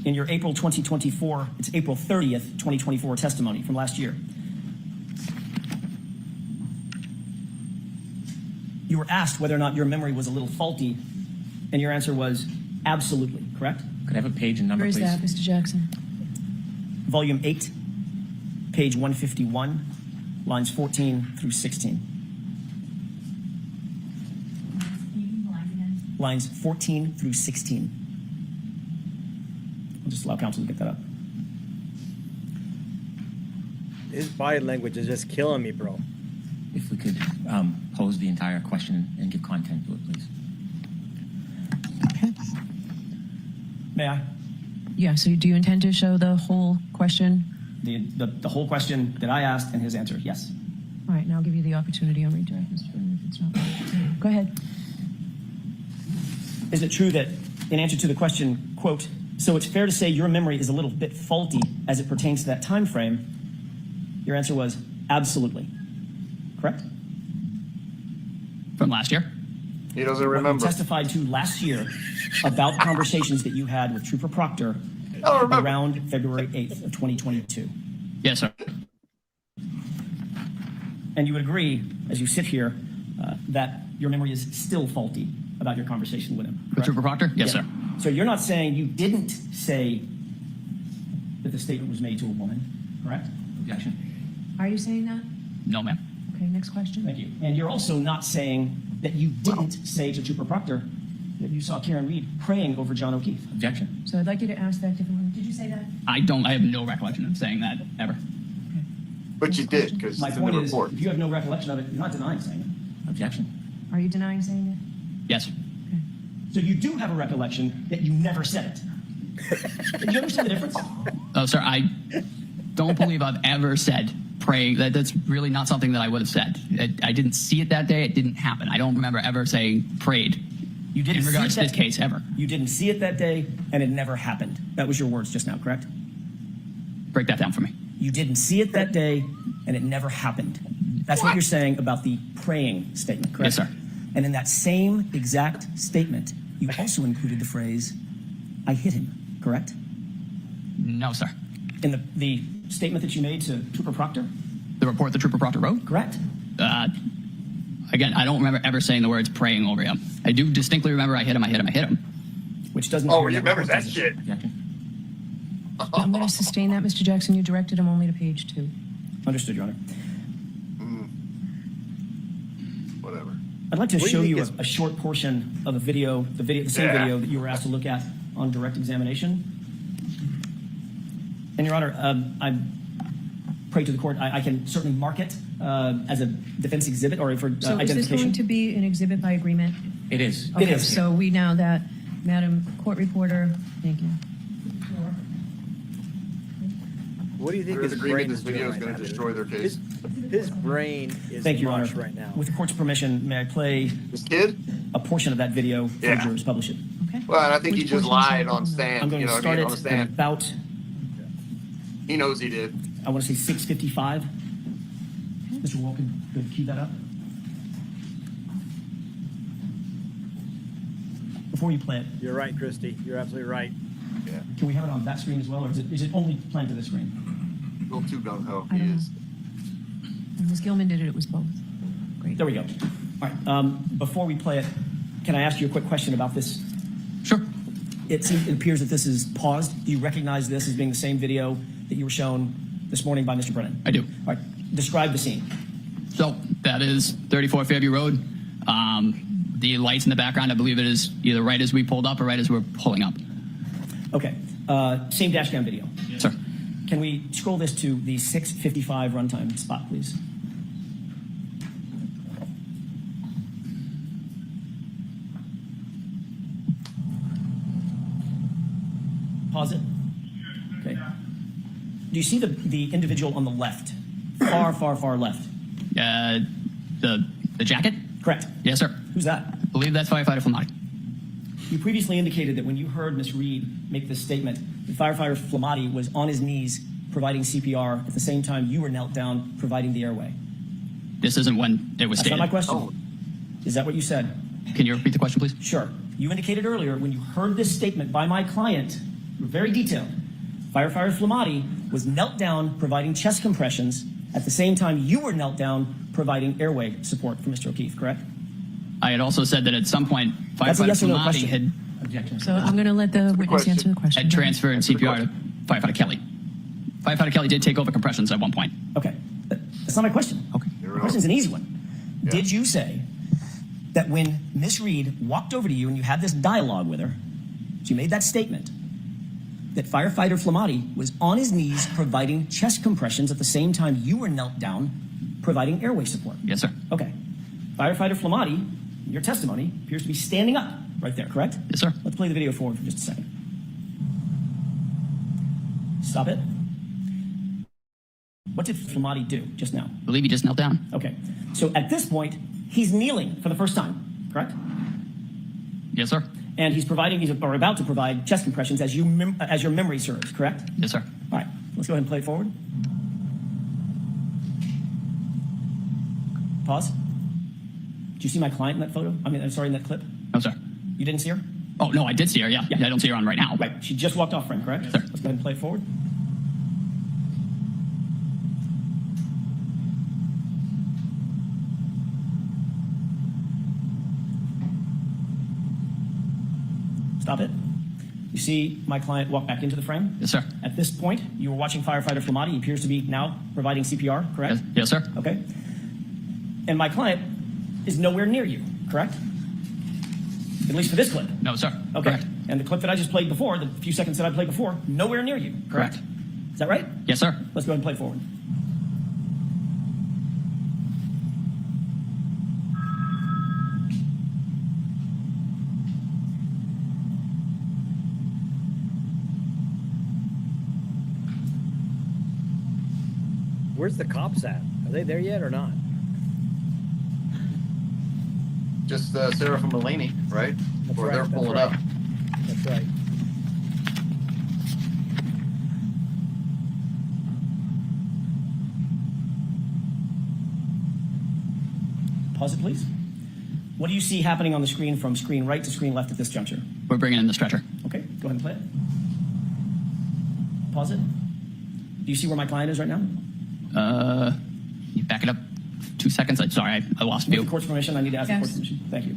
In your April 2024, it's April 30th, 2024 testimony from last year, you were asked whether or not your memory was a little faulty, and your answer was absolutely, correct? Could I have a page and number, Where is please? that, Mr. Jackson? Volume 8, page 151, lines 14 through 16. Lines 14 through 16. I'll just allow counsel to get that up. His body language is just killing me, bro. If we could pose the entire question and give content to it, please. Okay. May I? Yeah, so do you intend to show the whole question? The whole question that I asked and his answer, yes. All right, now I'll give you the opportunity on redirect, Mr. Chairman, if it's not. Go ahead. Is it true that, in answer to the question, quote, so it's fair to say your memory is a little bit faulty as it pertains to that time frame, your answer was absolutely, correct? From last year? He doesn't What remember. you testified to last year about conversations that you had with Trooper Proctor around February 8th of 2022. Yes, sir. And you would agree, as you sit here, that your memory is still faulty about your conversation with him, With correct? Trooper Proctor? Yes, Yeah. sir. So you're not saying you didn't say that the statement was made to a woman, correct? Objection. Are you saying that? No, ma'am. Okay, next question. Thank you. And you're also not saying that you didn't say to Trooper Proctor that you saw Karen Reed praying over John O'Keefe. Objection. So I'd like you to ask that differently. Did you say that? I have no recollection of saying that ever. But you did, because My it's in the point is, report. if you have no recollection of it, you're not denying saying it. Objection. Are you denying saying it? Yes. So you do have a recollection that you never said it. Do you understand the difference? Oh, sir, I don't believe I've ever said praying. That's really not something that I would have said. I didn't see it that day. It didn't happen. I don't remember ever saying prayed You didn't in see regards it to this that- case ever. You didn't see it that day, and it never happened. That was your words just now, correct? Break that down for me. You didn't see it that day, and it never happened. That's what you're saying about the praying statement, correct? Yes, sir. And in that same exact statement, you also included the phrase, I hit him, correct? No, sir. In the statement that you made to Trooper Proctor, The report that Trooper Proctor wrote? correct? Again, I don't remember ever saying the words praying over him. I do distinctly remember I hit him. Which doesn't Oh, appear he in remembers report, that does it? shit. Objection. I'm going to sustain that, Mr. Jackson. You directed him only to page 2. Understood, Your Honor. Whatever. I'd like to What do you show think you is- a short portion of a video, the same Yeah. video that you were asked to look at on direct examination. And Your Honor, I pray to the court, I can certainly mark it as a defense exhibit or for So is this identification. going to be an exhibit by agreement? It is. Okay, is. so we now that, Madam Court Reporter, thank you. What do you think There's his agreement brain this is doing video is right going now, to dude? destroy their case. His brain is Thank you, Your Honor. mush right now. With the court's permission, may I play This kid? a portion of that video for Yeah. jurors, publish it? Okay. Well, and I think he Which just portion is lied that? on stand. I'm going You to know what I start mean? On it the stand. at about, He knows he did. I want to say 6:55. Mr. Wilkin, could cue that up? Before you play it, You're right, Christy. You're absolutely right. Yeah. can we have it on that screen as well, or is it only playing to this screen? A little too gung ho. I He don't is. When Ms. Gilman did it, it was both. Great. There we go. All right. Before we play it, can I ask you a quick question about this? Sure. It appears that this is paused. Do you recognize this as being the same video that you were shown this morning by Mr. Brennan? I do. All right. Describe the scene. So that is 34 Fairview Road. The lights in the background, I believe it is either right as we pulled up or right as we're pulling up. Okay. Same dash cam video. Sir. Can we scroll this to the 6:55 runtime spot, please? Pause it. Okay. Do you see the individual on the left? Far, far, far left. The jacket? Correct. Yes, sir. Who's that? I believe that's firefighter Flamati. You previously indicated that when you heard Ms. Reed make this statement, that firefighter Flamati was on his knees providing CPR at the same time you were knelt down providing the airway. This isn't when it was That's stated. not my question. Oh. Is that what you said? Can you repeat the question, please? Sure. You indicated earlier when you heard this statement by my client, you were very detailed. Firefighter Flamati was knelt down providing chest compressions at the same time you were knelt down providing airway support for Mr. O'Keefe, correct? I had also said that at some point, That's a firefighter yes or no Flamati question. had Objection. So I'm going to let the witness answer the question. transferred CPR to firefighter Kelly. Firefighter Kelly did take over compressions at one point. Okay. That's not my question. Okay. The question's an easy one. Yeah. Did you say that when Miss Reed walked over to you and you had this dialogue with her, she made that statement, that firefighter Flamati was on his knees providing chest compressions at the same time you were knelt down providing airway support? Yes, sir. Okay. Firefighter Flamati, in your testimony, appears to be standing up right there, correct? Yes, sir. Let's play the video forward for just a second. Stop it. What did Flamati do just now? I believe he just knelt down. Okay. So at this point, he's kneeling for the first time, correct? Yes, sir. And he's about to provide chest compressions as your memory serves, correct? Yes, sir. All right. Let's go ahead and play it forward. Pause. Did you see my client in that photo? I mean, I'm sorry, in that clip? No, sir. You didn't see her? Oh, no, I did see her, yeah. I don't see her on right now. Right. She just walked off frame, correct? Sir. Let's go ahead and play it forward. Stop it. You see my client walk back into the frame? Yes, sir. At this point, you were watching firefighter Flamati. He appears to be now providing CPR, correct? Yes, sir. Okay. And my client is nowhere near you, correct? At least for this clip. No, sir. Okay. Correct. And the clip that I just played before, the few seconds that I played before, nowhere near you, correct? Is that right? Yes, sir. Let's go ahead and play it forward. Where's the cops at? Are they there yet or not? Just Sarah from Mulaney, right? That's Or right, they're that's pulling right. up. That's right. Pause it, please. What do you see happening on the screen from screen right to screen left at this juncture? We're bringing in the stretcher. Okay, go ahead and play it. Pause it. Do you see where my client is right now? You back it up 2 seconds. Sorry, I lost With view. the court's permission, I need to ask the court's permission. Thank you.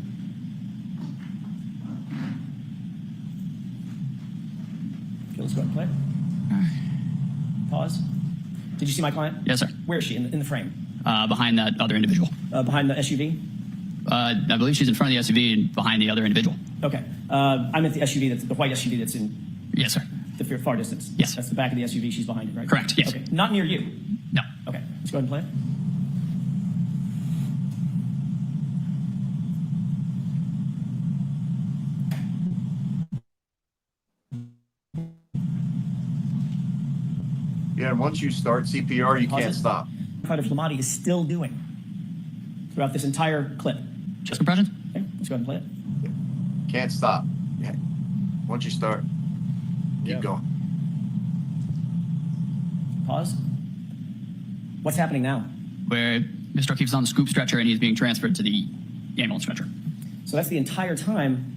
Okay, let's go ahead and play it. Pause. Did you see my client? Yes, sir. Where is she in the frame? Behind that other individual. Behind the SUV? I believe she's in front of the SUV and behind the other individual. Okay. I'm at the SUV, that's the white SUV that's in Yes, sir. the far distance. Yes. That's the back of the SUV. She's behind it, right? Correct, yes. Okay. Not near you. No. Okay. Let's go ahead and play it. Yeah, and once you start CPR, you Pause can't it. stop. Firefighter Flamati is still doing throughout this entire clip. Chest compression? Okay. Let's go ahead and play it. Can't stop. Yeah. Once you start, keep going. Pause. What's happening now? Where Mr. O'Keefe's on the scoop stretcher and he's being transferred to the ambulance stretcher. So that's the entire time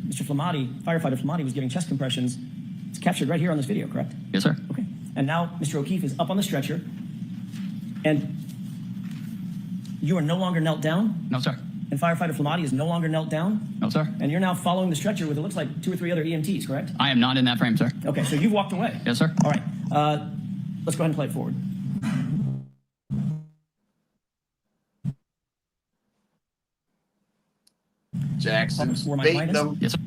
Mr. Flamati, firefighter Flamati, was giving chest compressions. It's captured right here on this video, correct? Yes, sir. Okay. And now Mr. O'Keefe is up on the stretcher, and you are no longer knelt down, No, sir. and firefighter Flamati is no longer knelt down, No, sir. and you're now following the stretcher with, it looks like, 2 or 3 other EMTs, correct? I am not in that frame, sir. Okay, so you've walked away. Yes, sir. All right. Let's go ahead and play it forward. Jackson's Where my baiting client is? them. Yes, sir.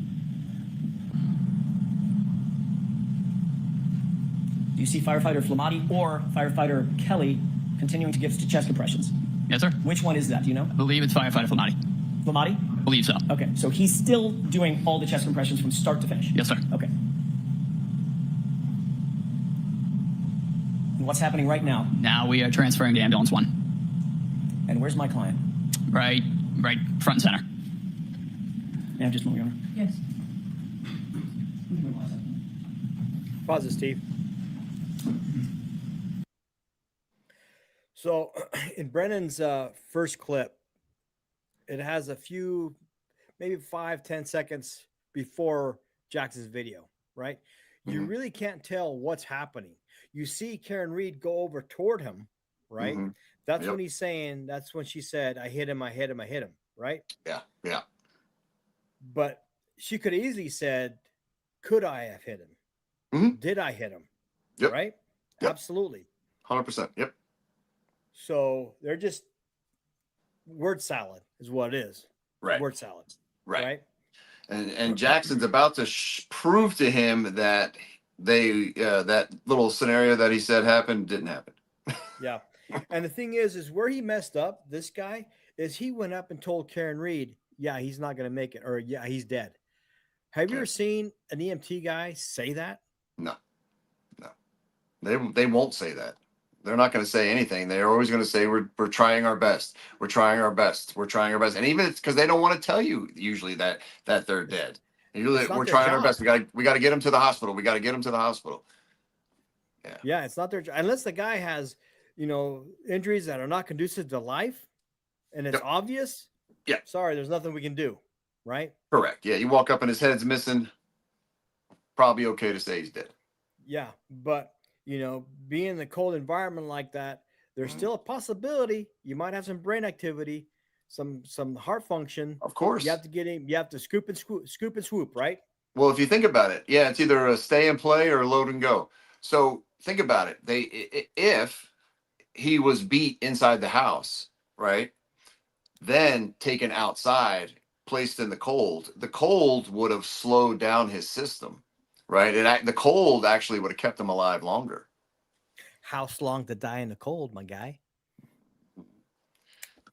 Do you see firefighter Flamati or firefighter Kelly continuing to give chest compressions? Yes, sir. Which one is that? Do you know? I believe it's firefighter Flamati. Flamati? I believe so. Okay, so he's still doing all the chest compressions from start to finish? Yes, sir. Okay. And what's happening right now? Now we are transferring to ambulance 1. And where's my client? right front and center. Yeah, just moving on. Yes. Pause it, Steve. So in Brennan's first clip, it has a few, maybe 5-10 seconds before Jackson's video, right? You really can't tell what's happening. You see Karen Reed go over toward him, right? That's when he's saying, that's when she said, I hit him, right? Yeah, yeah. But she could have easily said, could I have hit him? Did I hit him? Yep. Right? Yep. Absolutely. 100%. Yep. So they're just word salad is what it is. Right. Word salad. Right. And Jackson's about to prove to him that that little scenario that he said happened didn't happen. Yeah. And the thing is where he messed up, this guy, is he went up and told Karen Reed, yeah, he's not going to make it, or yeah, he's dead. Have you ever seen an EMT guy say that? No. They won't say that. They're not going to say anything. They're always going to say, we're trying our best. We're trying our best. We're trying our best. And even it's because they don't want to tell you usually that they're dead. Usually we're trying our best. We got to get them to the hospital. We got to get them to the hospital. Yeah. Yeah. It's not their job. Unless the guy has, injuries that are not conducive to life and it's obvious. Yeah. Sorry, there's nothing we can do. Right. Correct. Yeah. You walk up and his head's missing. Probably okay to say he's dead. Yeah. But, being in a cold environment like that, there's still a possibility you might have some brain activity, some heart function. Of course. You have to get him. You have to scoop and swoop, right? Well, if you think about it, yeah, it's either a stay and play or a load and go. So think about it. If he was beat inside the house, right, then taken outside, placed in the cold would have slowed down his system, right? The cold actually would have kept him alive longer. House long to die in the cold, my guy.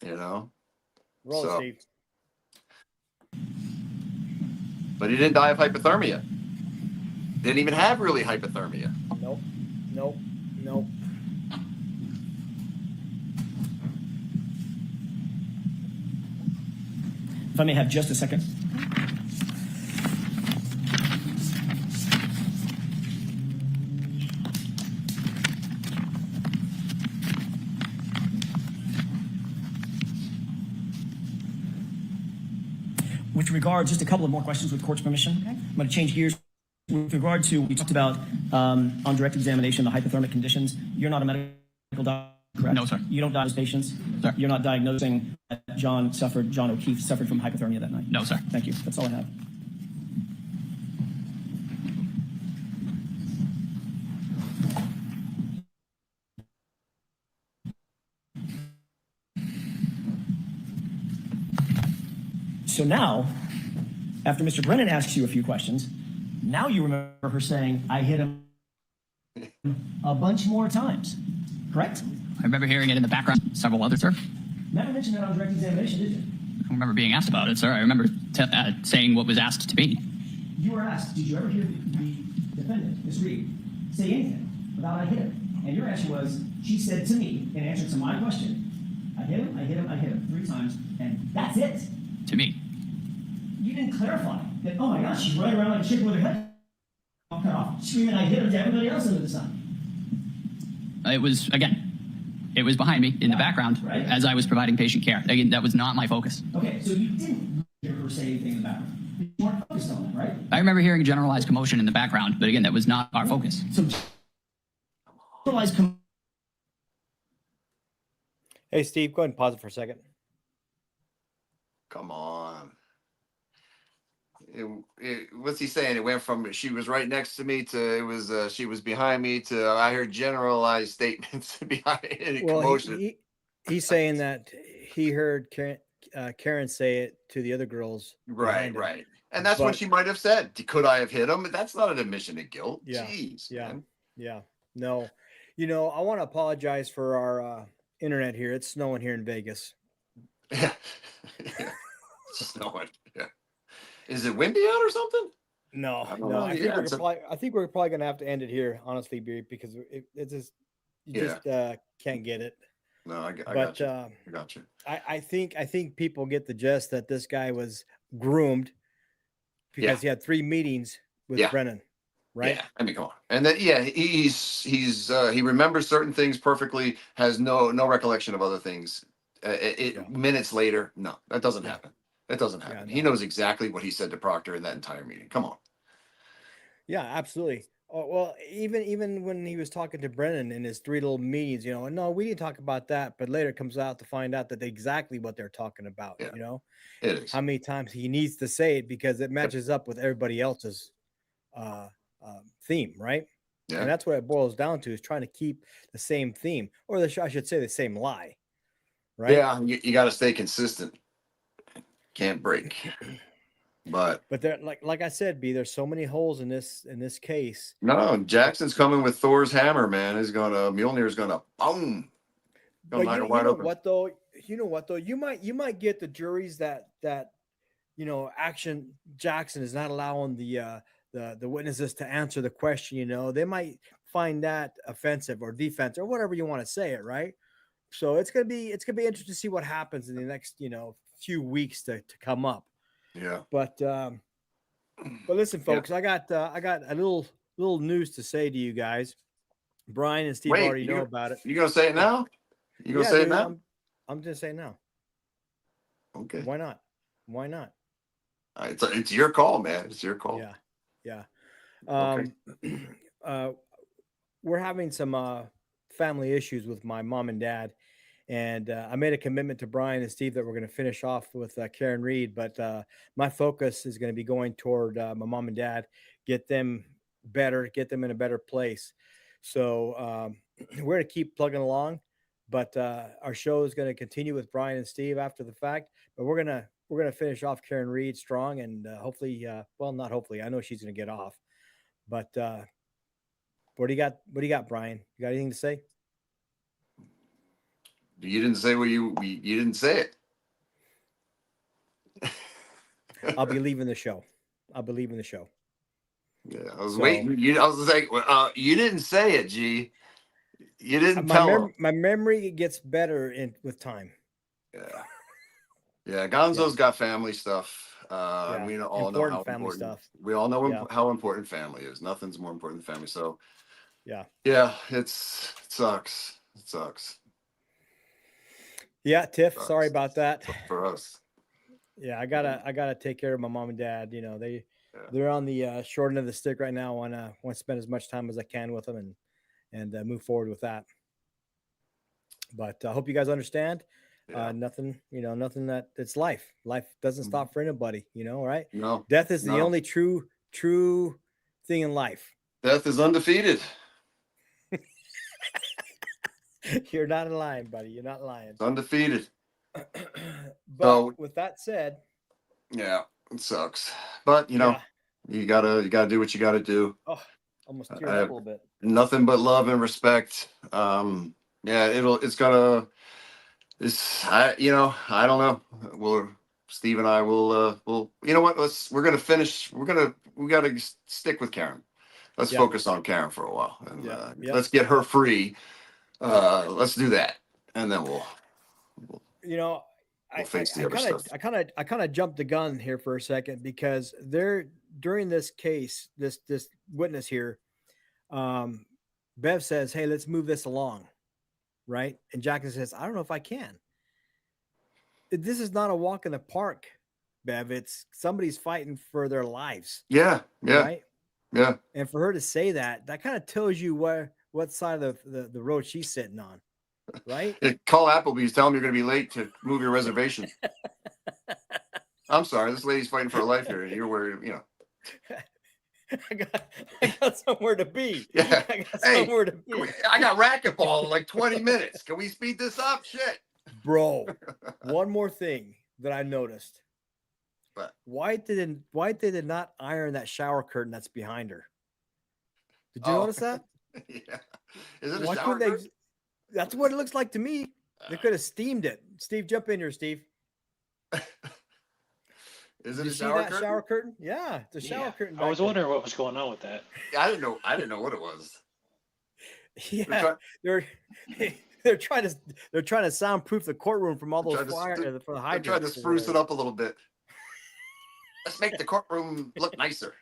Roll, so, Steve. But he didn't die of hypothermia. Didn't even have really hypothermia. Nope. If I may have just a second. With regard, just a couple of more questions with court's permission. Okay. I'm going to change gears. With regard to, we talked about on direct examination, the hypothermic conditions. You're not a medical doctor, correct? No, sir. You don't diagnose patients? Sir. You're not diagnosing that John O'Keefe suffered from hypothermia that night? No, sir. Thank you. That's all I have. So now, after Mr. Brennan asks you a few questions, now you remember her saying, I hit him a bunch more times, correct? I remember hearing it in the background. Several others, sir. Never mentioned that on direct examination, did you? I don't remember being asked about it, sir. I remember saying what was asked to me. You were asked, did you ever hear the defendant, Ms. Reed, say anything about I hit him? And your answer was, she said to me, in answer to my question, I hit him 3 times, and that's it. To me. You didn't clarify that, oh my gosh, she's running around like a chicken with her head cut off, screaming, I hit him to everybody else under the sun. It was behind me in the background as I was providing patient care. Again, that was not my focus. Okay, so you didn't hear her say anything in the background. You weren't focused on that, right? I remember hearing generalized commotion in the background, but again, that was not our focus. So generalized commotion. Hey, Steve, go ahead and pause it for a second. Come on. What's he saying? It went from she was right next to me to she was behind me to I heard generalized statements behind commotion. He's saying that he heard Karen say it to the other girls. Right. And that's what she might have said. Could I have hit him? That's not an admission of guilt. Yeah. Jeez, man. Yeah. No. I want to apologize for our internet here. It's snowing here in Vegas. Yeah. It's snowing. Yeah. Is it windy out or something? No. I think we're probably going to have to end it here, honestly, because it just can't get it. No, I got But you. I got you. I think people get the gist that this guy was groomed because he had 3 meetings with Yeah. Brennan, right? Yeah, I mean, come on. And then, yeah, he remembers certain things perfectly, has no recollection of other things. Minutes later, no, that doesn't happen. That doesn't happen. He no. knows exactly what he said to Proctor in that entire meeting. Come on. Yeah, absolutely. Oh, well, even when he was talking to Brennan in his 3 little meetings, no, we didn't talk about that. But later it comes out to find out that exactly what they're talking about. Yeah. You know, It is. how many times he needs to say it because it matches up with everybody else's theme, right? Yeah. And that's what it boils down to, is trying to keep the same theme, or I should say the same lie, right? Yeah, you got to stay consistent. Can't break. But there, like I said, B, there's so many holes in this case. no, Jackson's coming with Thor's hammer, man. Mjolnir's gonna boom. But you know what though? You might get the juries that Action Jackson is not allowing the witnesses to answer the question. They might find that offensive or defensive or whatever you want to say it, right? So it's gonna be interesting to see what happens in the next few weeks to come up. Yeah. But listen, folks, I got a little news to say to you guys. Bryon and Steve already know about it. You gonna say it now? You gonna say it now? I'm gonna say it now. Okay. Why not? Why not? It's your call, man. It's your call. Yeah. Okay. We're having some family issues with my mom and dad. And I made a commitment to Bryon and Steve that we're going to finish off with Karen Reed. But my focus is going to be going toward my mom and dad, get them better, get them in a better place. So we're going to keep plugging along. But our show is going to continue with Bryon and Steve after the fact. But we're gonna finish off Karen Reed strong, and hopefully, well, not hopefully. I know she's going to get off. But what do you got? What do you got, Bryon? You got anything to say? You didn't say what you didn't say it. I'll be leaving the show. Yeah, I was waiting. I was like, you didn't say it, G. You didn't tell him. My memory gets better with time. Yeah. Gonzo's got family stuff. And we all know how family important stuff. We all know how important family is. Nothing's more important than family. So yeah, it sucks. It sucks. Yeah, Tiff. Sorry about that. For us. Yeah, I gotta take care of my mom and dad. They're on the short end of the stick right now. I want to spend as much time as I can with them and move forward with that. But I hope you guys understand. Nothing that it's life. Life doesn't stop for anybody, right? No. Death is the only true thing in life. Death is undefeated. You're not lying, buddy. You're not lying. It's undefeated. But with that said, yeah, it sucks. But you gotta do what you gotta do. Oh, almost teared up a little bit. Nothing but love and respect. I don't know. Steve and I will, you know what? We gotta stick with Karen. Let's focus on Karen for a while. And let's get her free. Let's do that. And then we'll face the other stuff. I kind of jumped the gun here for a second, because during this case, this witness here, Bev says, "Hey, let's move this along." Right. And Jackson says, "I don't know if I can." This is not a walk in the park, Bev. It's somebody's fighting for their lives. Yeah. Right. Yeah. And for her to say that kind of tells you what side of the road she's sitting on. Right. Call Applebee's, tell them you're going to be late to move your reservation. I'm sorry. This lady's fighting for her life here. And you're worried, I got somewhere to be. Yeah. Somewhere to be. I got racquetball in like 20 minutes. Can we speed this up? Shit. Bro, one more thing that I noticed. What? Why did they not iron that shower curtain that's behind her? Did you notice that? Yeah. Is it a shower curtain? That's what it looks like to me. They could have steamed it. Steve, jump in here, Steve. Is it Did a you shower see that shower curtain? Yeah, the shower curtain. I was wondering what was going on with that. I didn't know what it was. Yeah, they're trying to soundproof the courtroom from all those fire for the They're trying to hydrants. spruce it up a little bit. Let's make the courtroom look nicer.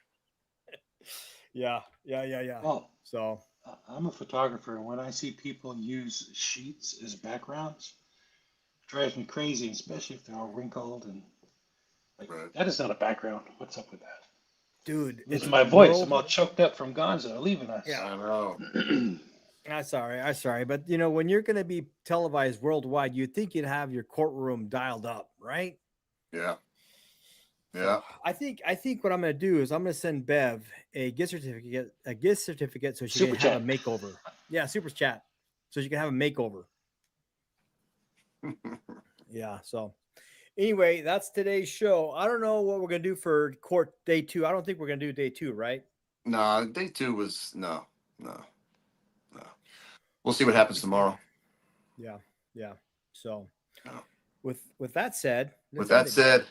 Yeah. Well, So I'm a photographer, and when I see people use sheets as backgrounds, it drives me crazy, especially if they're all wrinkled and like that is not a background. What's up with that? dude, It's my voice. I'm all choked up from Gonzo leaving us. Yeah. I know. I'm sorry, but you know, when you're going to be televised worldwide, you'd think you'd have your courtroom dialed up, right? Yeah. Yeah. So I think what I'm going to do is I'm going to send Bev a gift certificate so she Super can have a chat. makeover. Yeah, super chat, so she can have a makeover. Yeah. So anyway, that's today's show. I don't know what we're going to do for court day 2. I don't think we're going to do day 2, right? No, day 2 was no. We'll see what happens tomorrow. Yeah. So No. with that said, With that said,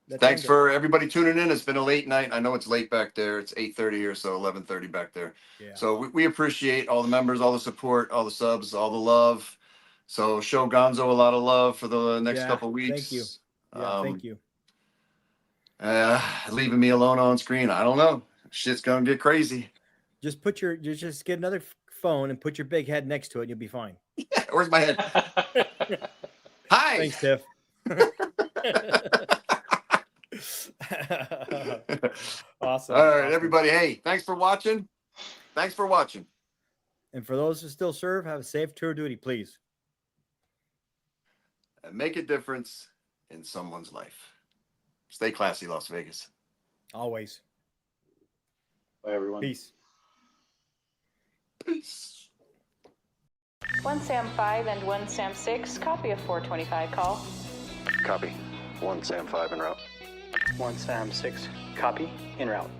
let's thanks end it. for everybody tuning in. It's been a late night. I know it's late back there. It's 8:30 here, so 11:30 back there. Yeah. So we appreciate all the members, all the support, all the subs, all the love. So show Gonzo a lot of love for the next couple weeks. Thank you. Yeah, thank you. Leaving me alone on screen. I don't know. Shit's gonna get crazy. Just just get another phone and put your big head next to it, and you'll be fine. Where's my head? Hi. Thanks, Tiff. Awesome. All right, Awesome. everybody. Hey, thanks for watching. And for those who still serve, have a safe tour of duty, please. And make a difference in someone's life. Stay classy, Las Vegas. Always. Bye, everyone. Peace. Peace. 1 Sam 5 and 1 Sam 6, copy of 425 call. Copy. 1 Sam 5 en route. 1 Sam 6, copy, en route.